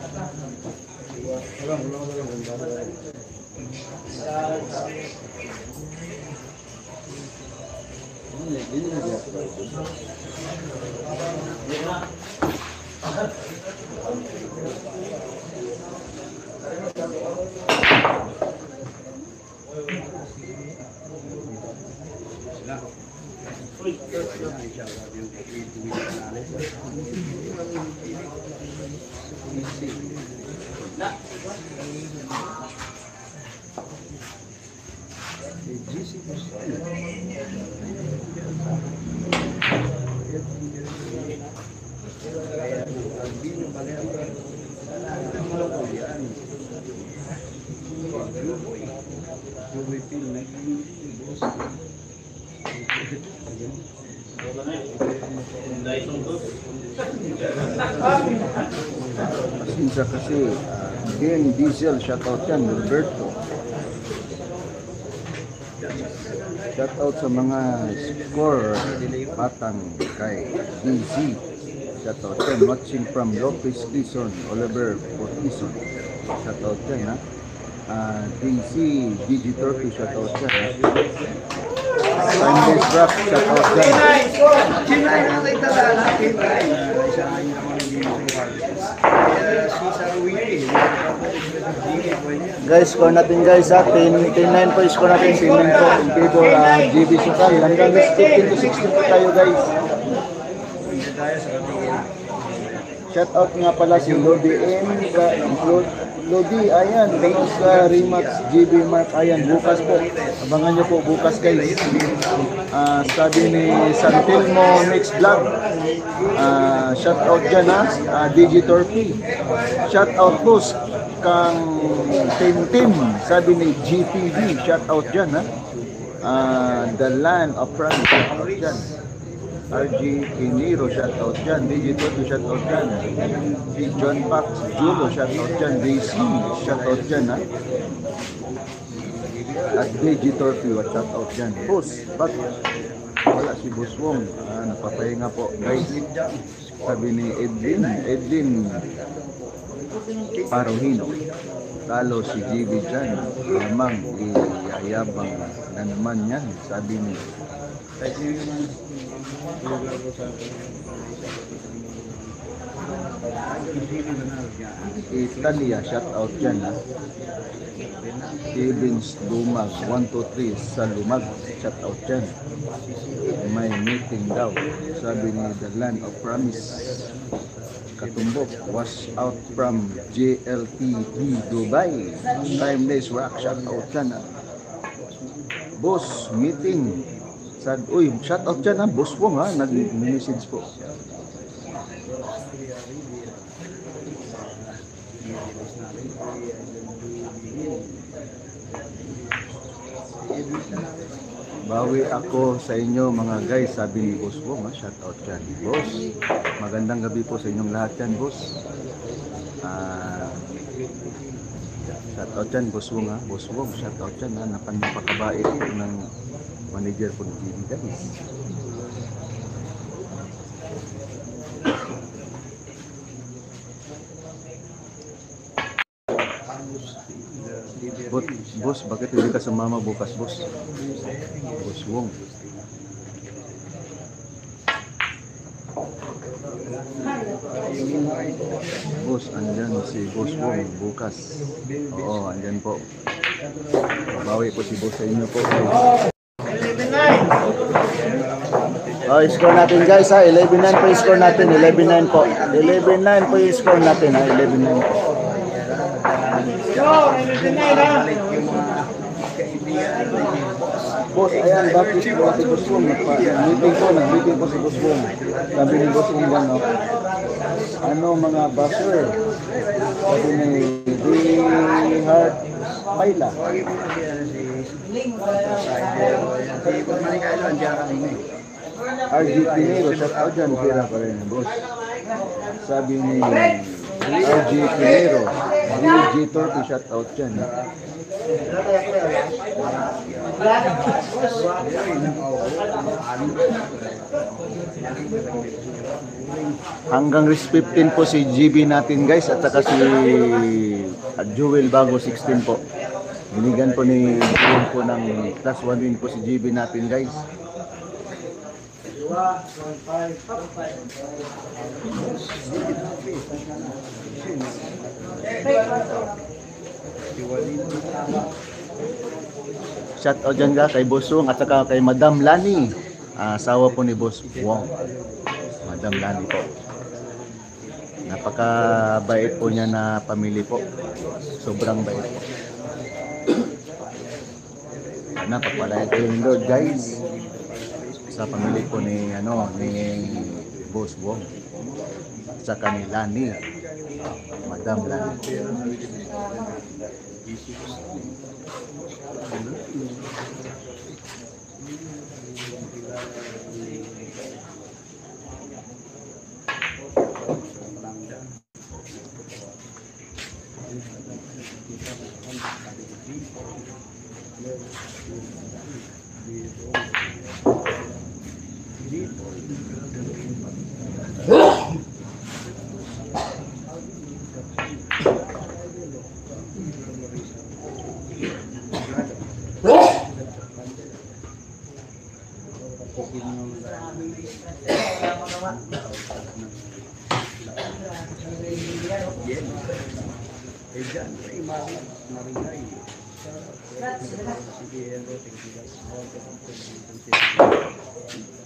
Speaker 1: Pasensya kasi, Vin Diesel, shoutout yan, Roberto. Shoutout sa mga score patang kay DZ. Shoutout yan, watching from Lopez Quezon, Oliver Fortison. Shoutout yan, ha. DC, Digiturkey, shoutout yan, ha. Sundays Rock, shoutout yan.
Speaker 4: Sinay natin talaga.
Speaker 1: Guys, score natin guys ha, 10-9 po score natin, 10-9 po in favor GB Sukal. Hanggang 15 to 16 po tayo guys. Shout out nga pala si Lodi M, Lodi, ayan, thanks sa Rematch GB Mark, ayan, bukas po. Abangan nyo po bukas guys. Sabi ni Santilmo Mix Vlog, shout out dyan ha, Digiturkey. Shout out po kang Tim, sabi ni GPV, shout out dyan ha. The Land of France, shout out dyan. RG Kiniro, shout out dyan. Digiturkey, shout out dyan. Si John Pax Julo, shout out dyan. DC, shout out dyan ha. At Digiturkey, shout out dyan. Boss, ba't wala si Boss Wong? Napapahinga po guys. Sabi ni Edwin Parohino, talo si GB dyan, lamang iyayabang na naman yan, sabi ni Italia, shout out dyan ha. Evans Lumag 123 sa Lumag, shout out dyan. May meeting daw, sabi ni The Land of Promise Katumbok, was out from JLTV Dubai. Timeless Rock, shout out dyan ha. Boss, meeting. Uy, shout out dyan ha, Boss Wong ha, nag-message po. Bawi ako sa inyo mga guys, sabi ni Boss Wong ha, shout out dyan. Boss, magandang gabi po sa inyong lahat dyan, boss. Shout out dyan, Boss Wong ha, Boss Wong, shout out dyan ha, napakabait po ng manager po ng TV guys. Boss, bakit hindi ka sumama bukas, boss? Boss Wong. Boss, andyan si Boss Wong bukas. Oo, andyan po. Bawi po si boss sa inyo po. Oh, score natin guys ha, 11-9 po yung score natin, 11-9 po. 11-9 po yung score natin ha, 11-9 po. Boss, ayan, bakit si Boss Wong nag-meeting po si Boss Wong. Sabi ni Boss Wong ano, mga buzzer, sabi ni Heart Paila. RG Pinero, shout out dyan, pira pa rin boss. Sabi ni RG Pinero, Digiturkey, shout out dyan. Hanggang risk 15 po si GB natin guys, at saka si Jewel Bago 16 po. Binigan po ni Jewel po ng plus 1 win po si GB natin guys. Shout out dyan ka kay Boss Wong at saka kay Madam Lani. Asawa po ni Boss Wong. Madam Lani po. Napakabait po niya na pamilya po. Sobrang bait po. Napapalaya kayong Lord guys. Sa pamilya po ni Boss Wong. Sa kanila ni Madam Lani.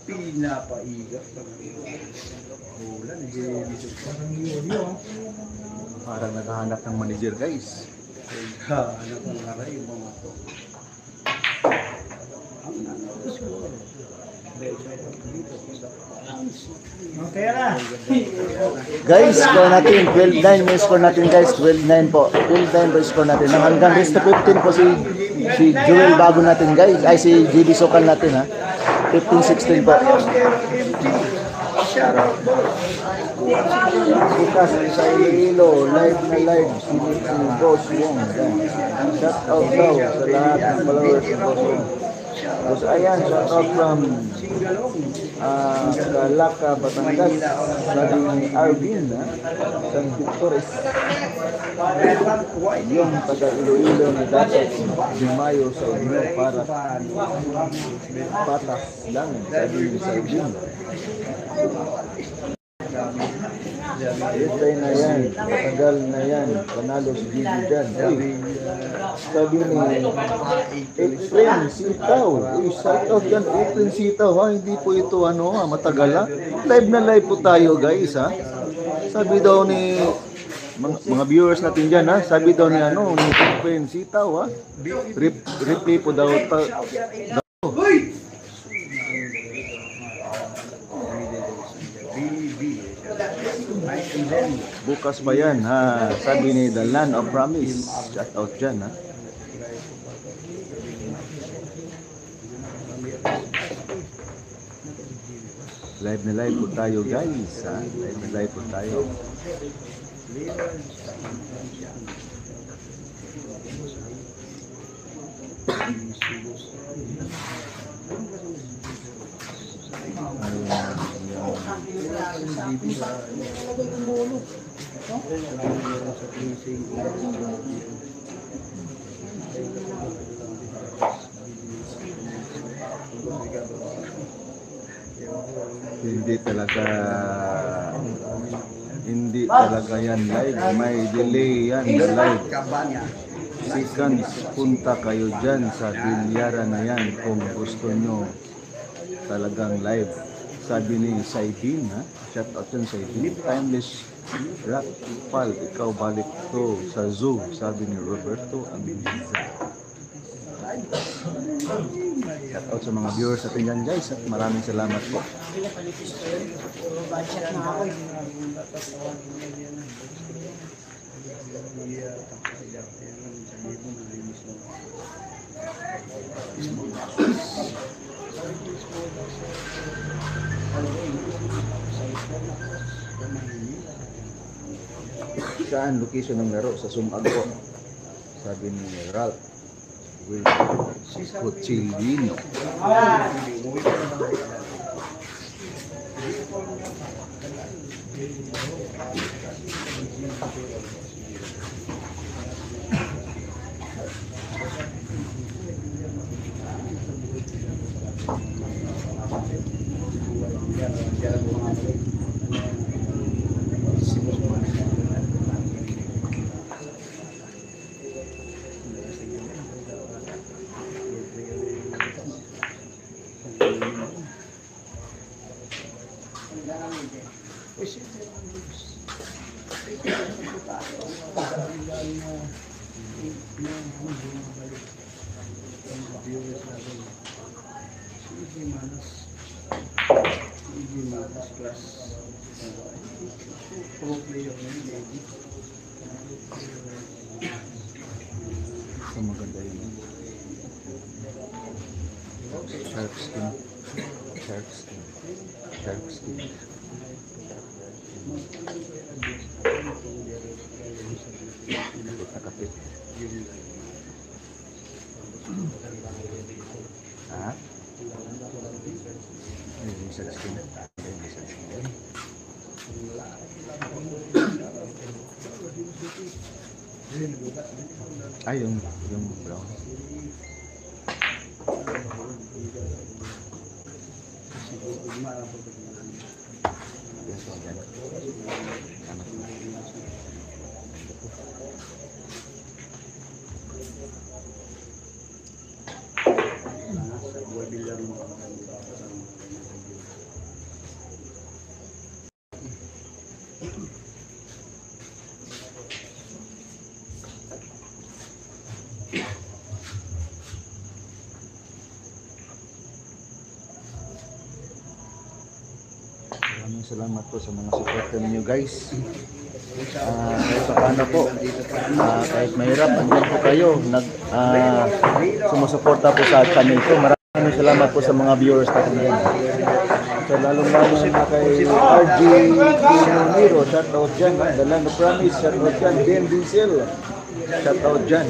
Speaker 3: Pinapaiga.
Speaker 1: Parang naghahanap ng manager guys.
Speaker 3: Ano kung naray yung mga to.
Speaker 5: Okay na.
Speaker 1: Guys, score natin 12-9 may score natin guys. 12-9 po. 12-9 po score natin. Hanggang rest to 15 po si Joel bago natin guys. Ay si JB Sokal natin ha. 15-16 po. Bukas sa Iloilo, live na live si Boss Wong. Shout out daw sa lahat ng followers ng Boss Wong. Tapos ayan, shout out from Calaka, Batangas. Sabi ni Arvin, San Victores. Yung taga Iloilo na dapat dumayo sa inyo para patas lang. Sabi ni Arvin. Itay na yan, tagal na yan, panalo si Gigi dyan. Sabi ni Efren Sitaw, shout out dyan Efren Sitaw ha, hindi po ito matagal ha. Live na live po tayo guys ha. Sabi daw ni mga viewers natin dyan ha, sabi daw ni ni Efren Sitaw ha, replay po daw bukas ba yan ha? Sabi ni The Land of Promise. Shout out dyan ha. Live na live po tayo guys ha. Live na live po tayo. Hindi talaga yan live, may delay yan na live. Seconds, punta kayo dyan sa bilyaran na yan kung gusto nyo talagang live. Sabi ni Saidin ha, shout out yun Saidin. Timeless Rock Pal, ikaw balik to sa zoo, sabi ni Roberto Amiza. Shout out sa mga viewers natin dyan guys at maraming salamat po. Saan location ng laro? Sa Sumagpo. Sabi ni Ralph Will Cuchilino. Ito maganda yun. Shark skin. Shark skin. Shark skin. Nakapit. Ha? Ayun, yung shark skin. Ayun, yung shark skin. Ay, yung brown. Yes, yan. Anak na. Maraming salamat po sa mga supporter niyo guys. Kahit pa paano po, kahit mahirap, andyan po kayo, sumusuporta po sa channel ko. Maraming salamat po sa mga viewers natin dyan. So lalong-lalo na kay RG Miro, shoutout dyan. The Land of Promise, shoutout dyan. Ben Diesel, shoutout dyan.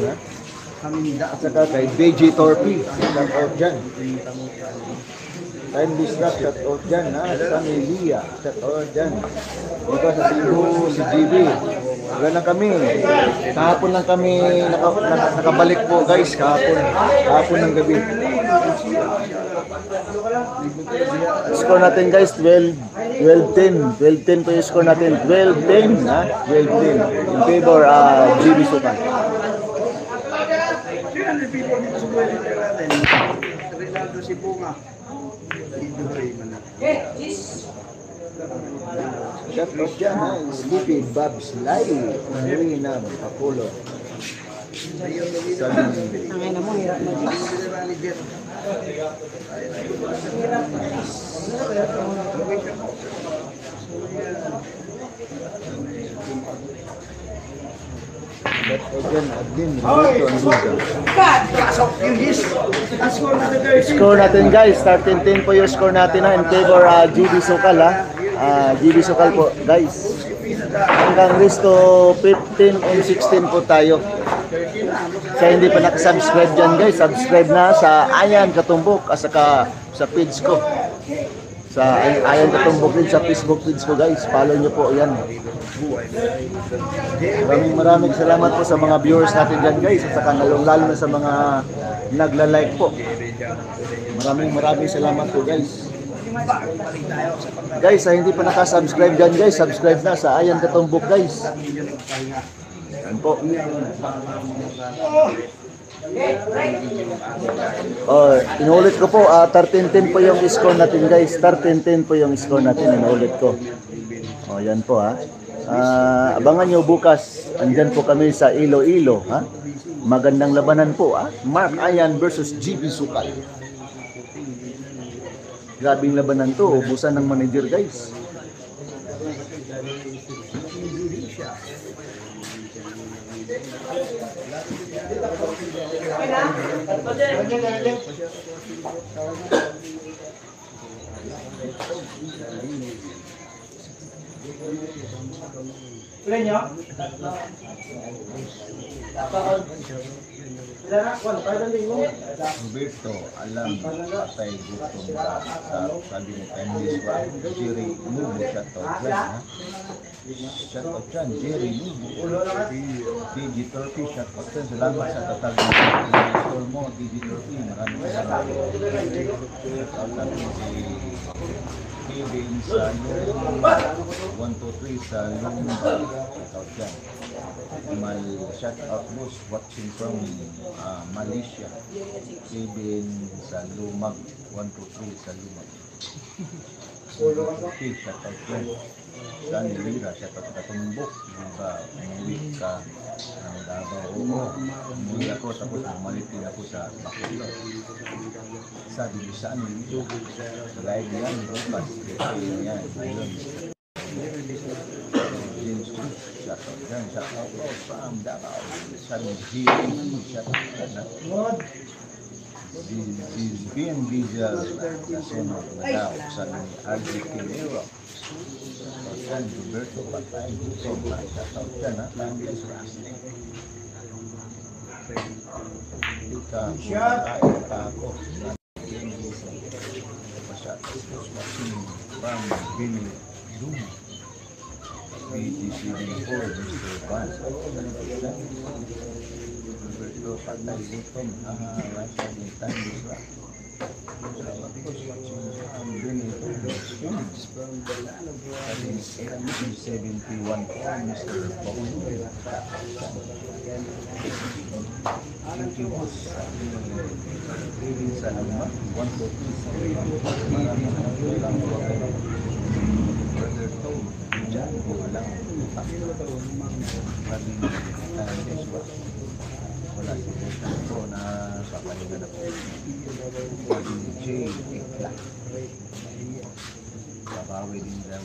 Speaker 1: At saka kay BJ Torpy, shoutout dyan. Time Distract, shoutout dyan. Sa Melia, shoutout dyan. Dito sa Cebu, si GB. Wala na kami. Kahapon lang kami nakabalik po guys. Kahapon ng gabi. Score natin guys, 12-10. 12-10 po yung score natin. 12-10. 12-10. In favor, GB Sukan.
Speaker 4: Rinaldo si Bunga.
Speaker 1: Shoutout dyan Sleepy Babs Live. Marina Apollo.
Speaker 5: Ang ina mo, hirap na dyan.
Speaker 1: Shoutout dyan Admin Roberto Anduga. Score natin guys, 13-10 po yung score natin in favor GB Sukal GB Sukal po guys. Hanggang resto 15 and 16 po tayo. Sa hindi pa nakasubscribe dyan guys, subscribe na sa Ayan Katumbok at saka sa page ko. Sa Ayan Katumbok din sa Facebook page ko guys, follow nyo po yan. Maraming salamat po sa mga viewers natin dyan guys, at saka lalo na sa mga nagla-like po. Maraming salamat po guys. Guys, sa hindi pa nakasubscribe dyan guys, subscribe na sa Ayan Katumbok guys. Yan po. Inulit ko po, 13-10 po yung score natin guys. 13-10 po yung score natin, inulit ko. Yan po abangan nyo bukas. Andyan po kami sa Iloilo. Magandang labanan po. Mark Ayan versus GB Sukal. Grabing labanan to, ubusan ng manager guys. Roberto, alam patay gutom ka sa sabi mo Chinese one. Jerry Lubo, shoutout dyan shoutout dyan, Jerry Lubo. DJ Turkey, shoutout dyan. Salamat sa tatag ng store mo, DJ Turkey. Maraming salamat. Shoutout natin si Kevin sa yung 123 sa Lumba. Shoutout dyan. Shout out boss watching from Malaysia. Kevin sa Lumag 123 sa Lumag. Shout out yan. Saan nilira, shout out ka tumbok. Diba, umuwi ka ng Davao. Umuwi ako, tapos bumalik din ako sa Bacolod. Sabi niyo saan nilira. Live yan, bukas. Yan, ayun. James Cruz, shout out yan. Shout out from Davao. San Gili, shout out yan. Bien Visual Nacional Madao sa RG Quilero San Roberto Patay so shout dyan ha Langless Wrestling ika kumakain ka ako shout out watching from Vinny Zoom BGC4 Mr. Van Roberto Patay Lutom Rasa ni Tandis Rock salamat po sa watching ang Benito Films kasi 1871 po Mr. Bong thank you boss sa naman 143 maraming Brother Tom dyan walang maraming wala si Boston po na sa palinga na po DJ Ikla babawi din daw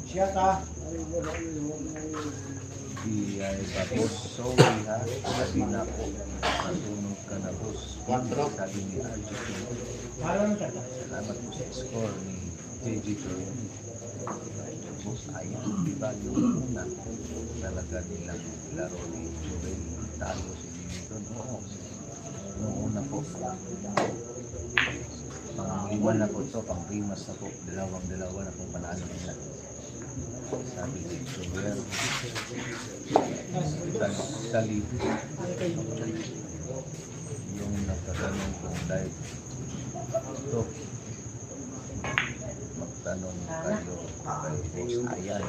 Speaker 5: Siya ka.
Speaker 1: di ay tapos sorry ha sabi na po masunog ka na boss sabi ni RG salamat po sa score ni JG Turin boss ayun diba yung una talaga nilang laro ni Joel talo si Newton noong una po pang-lima na po ito pang-primas na po dalawa na pong panalo nila sabi ni Joel talib yung nagtatanong kung dahil ito magtanong kayo kay Boss Ayan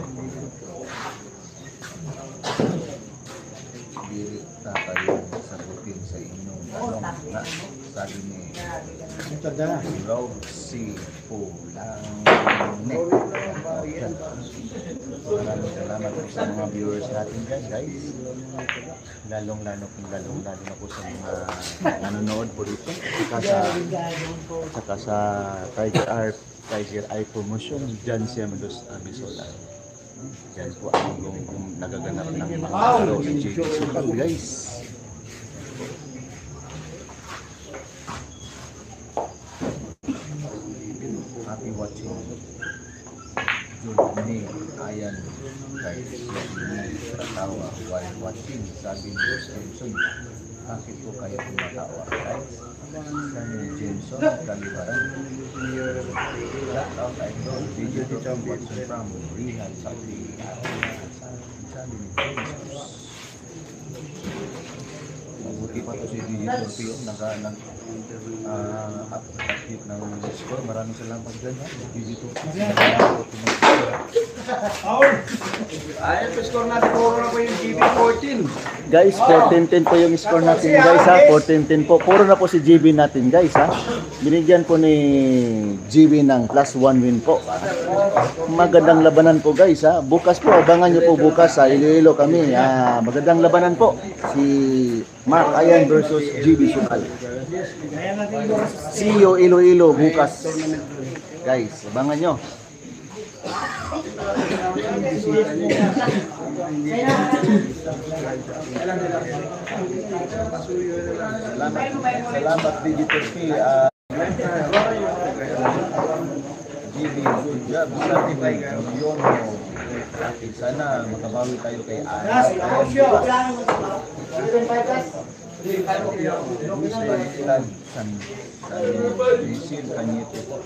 Speaker 1: spirit na kayo sagutin sa inyong tanong na sabi ni Roxy Pulanek maraming salamat po sa mga viewers natin dyan guys lalong na po sa mga nanonood po dito saka sa Tiger Eye Promotion dyan siya Mendoza Abisola dyan po ang nagaganap ng mga laro ng JGC guys happy watching Johnny Ayan kay Johnny Katawa while watching sabi ni Jameson bakit po kayo kumatawa guys sabi ni Jameson kalibaran shout out I know digital watching from Rihan Saudi sabi ni Jameson mabuti pa to si Digital Pio update ng score. Maraming salamat dyan ha. Digital Pio.
Speaker 4: Ayun, score natin puro na po yung GB14.
Speaker 1: Guys, 14-10 po yung score natin guys ha. 14-10 po. Puro na po si GB natin guys ha. Binigyan po ni GB ng +1 win po. Magandang labanan po guys ha. Bukas po, abangan nyo po bukas sa Iloilo kami. Magandang labanan po. Si Mark Ayan versus GB Sukal. See you Iloilo bukas. Guys, abangan nyo. Salamat Digital P. GB, good job. Certified yun. Sana makabawi tayo kay Ayan. Luis Balitan San Isil Cañete po.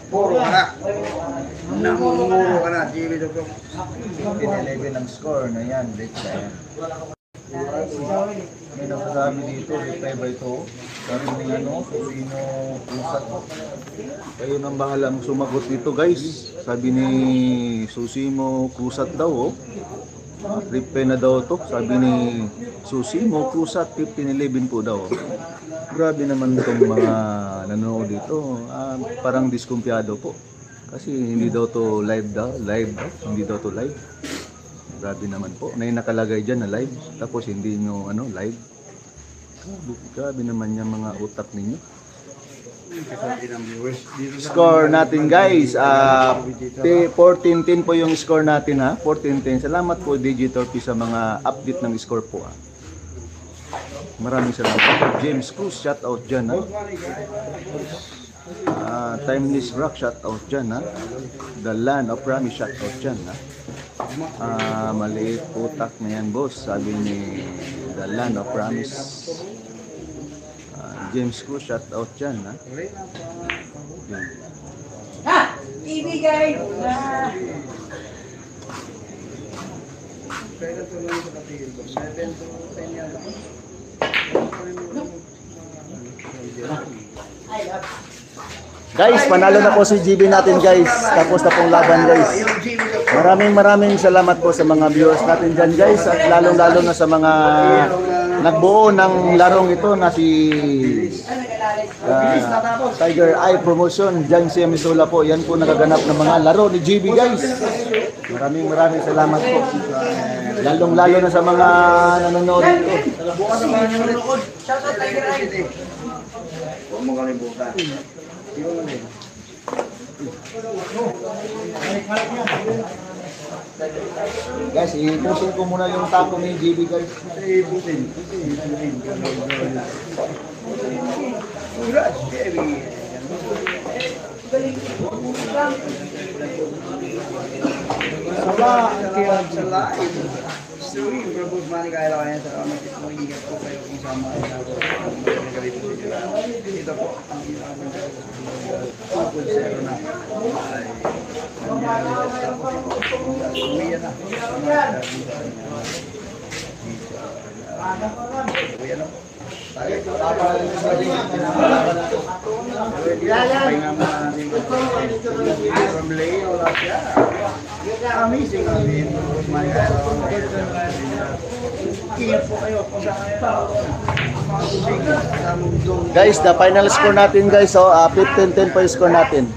Speaker 4: Puro na. Namumuro ka na. GB14.
Speaker 1: 15-11 ang score na yan. Let's yan. May nagsasabi dito, reply ba ito? Sabi ni sino pusat mo? Kayo nang bahalang sumagot dito guys. Sabi ni Susimo Kusat daw reply na daw to. Sabi ni Susimo Kusat 15-11 po daw. Grabe naman itong mga nanonood dito. Parang diskumpiyado po. Kasi hindi daw to live daw. Hindi daw to live. Grabe naman po. May nakalagay dyan na live. Tapos hindi nyo live. Grabe naman yung mga utak ninyo. Score natin guys. 14-10 po yung score natin ha. 14-10. Salamat po Digital P sa mga update ng score po ha. Maraming salamat po. James Cruz, shout out dyan ha. Timeless Rock, shout out dyan ha. The Land of Promise, shout out dyan ha. Maliit utak na yan boss, sabi ni The Land of Promise. James Cruz, shout out dyan ha.
Speaker 5: Ibigay!
Speaker 1: Guys, panalo na po si GB natin guys. Tapos na pong laban guys. Maraming salamat po sa mga viewers natin dyan guys. At lalong-lalo na sa mga nagbuo ng larong ito na si Tiger Eye Promotion. Dyan si Misula po. Yan po nagaganap ng mga laro ni GB guys. Maraming salamat po. Lalong-lalo na sa mga nanonood ito.
Speaker 4: Shoutout Tiger Eye. Huwag mo kalimutan.
Speaker 1: Guys, ipusin ko muna yung taco ni GB guys.
Speaker 4: Stream, Prabhu's Money kaya kaya sa mag-ingat po kayo kung sama kayo ito po ang inaabang ko 2.0 na ay umiyan na umiyan na from Leo last year. Amazing.
Speaker 1: Guys, the final score natin guys, 15-10 po yung score natin.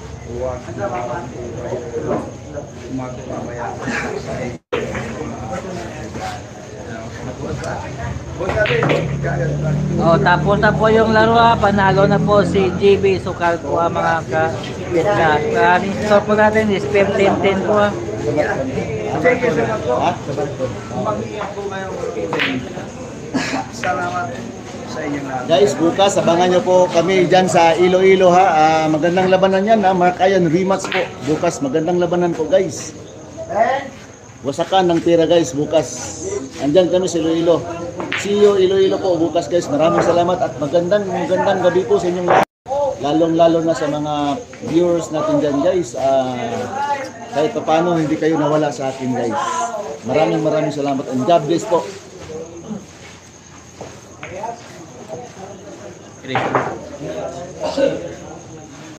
Speaker 2: Tapos na po yung laro panalo na po si GB Sukal po mga score po natin is 15-10 po
Speaker 4: Salamat sa inyo lahat.
Speaker 1: Guys, bukas abangan nyo po kami dyan sa Iloilo ha. Magandang labanan yan ha. Mark Ayan rematch po. Bukas magandang labanan po guys. Wasakan ng tira guys bukas. Andyan kami sa Iloilo. See you Iloilo po bukas guys. Maraming salamat at magandang gabi po sa inyong lahat. Lalong-lalo na sa mga viewers natin dyan guys. Kahit paano hindi kayo nawala sa akin guys. Maraming salamat and God bless po.
Speaker 2: Great.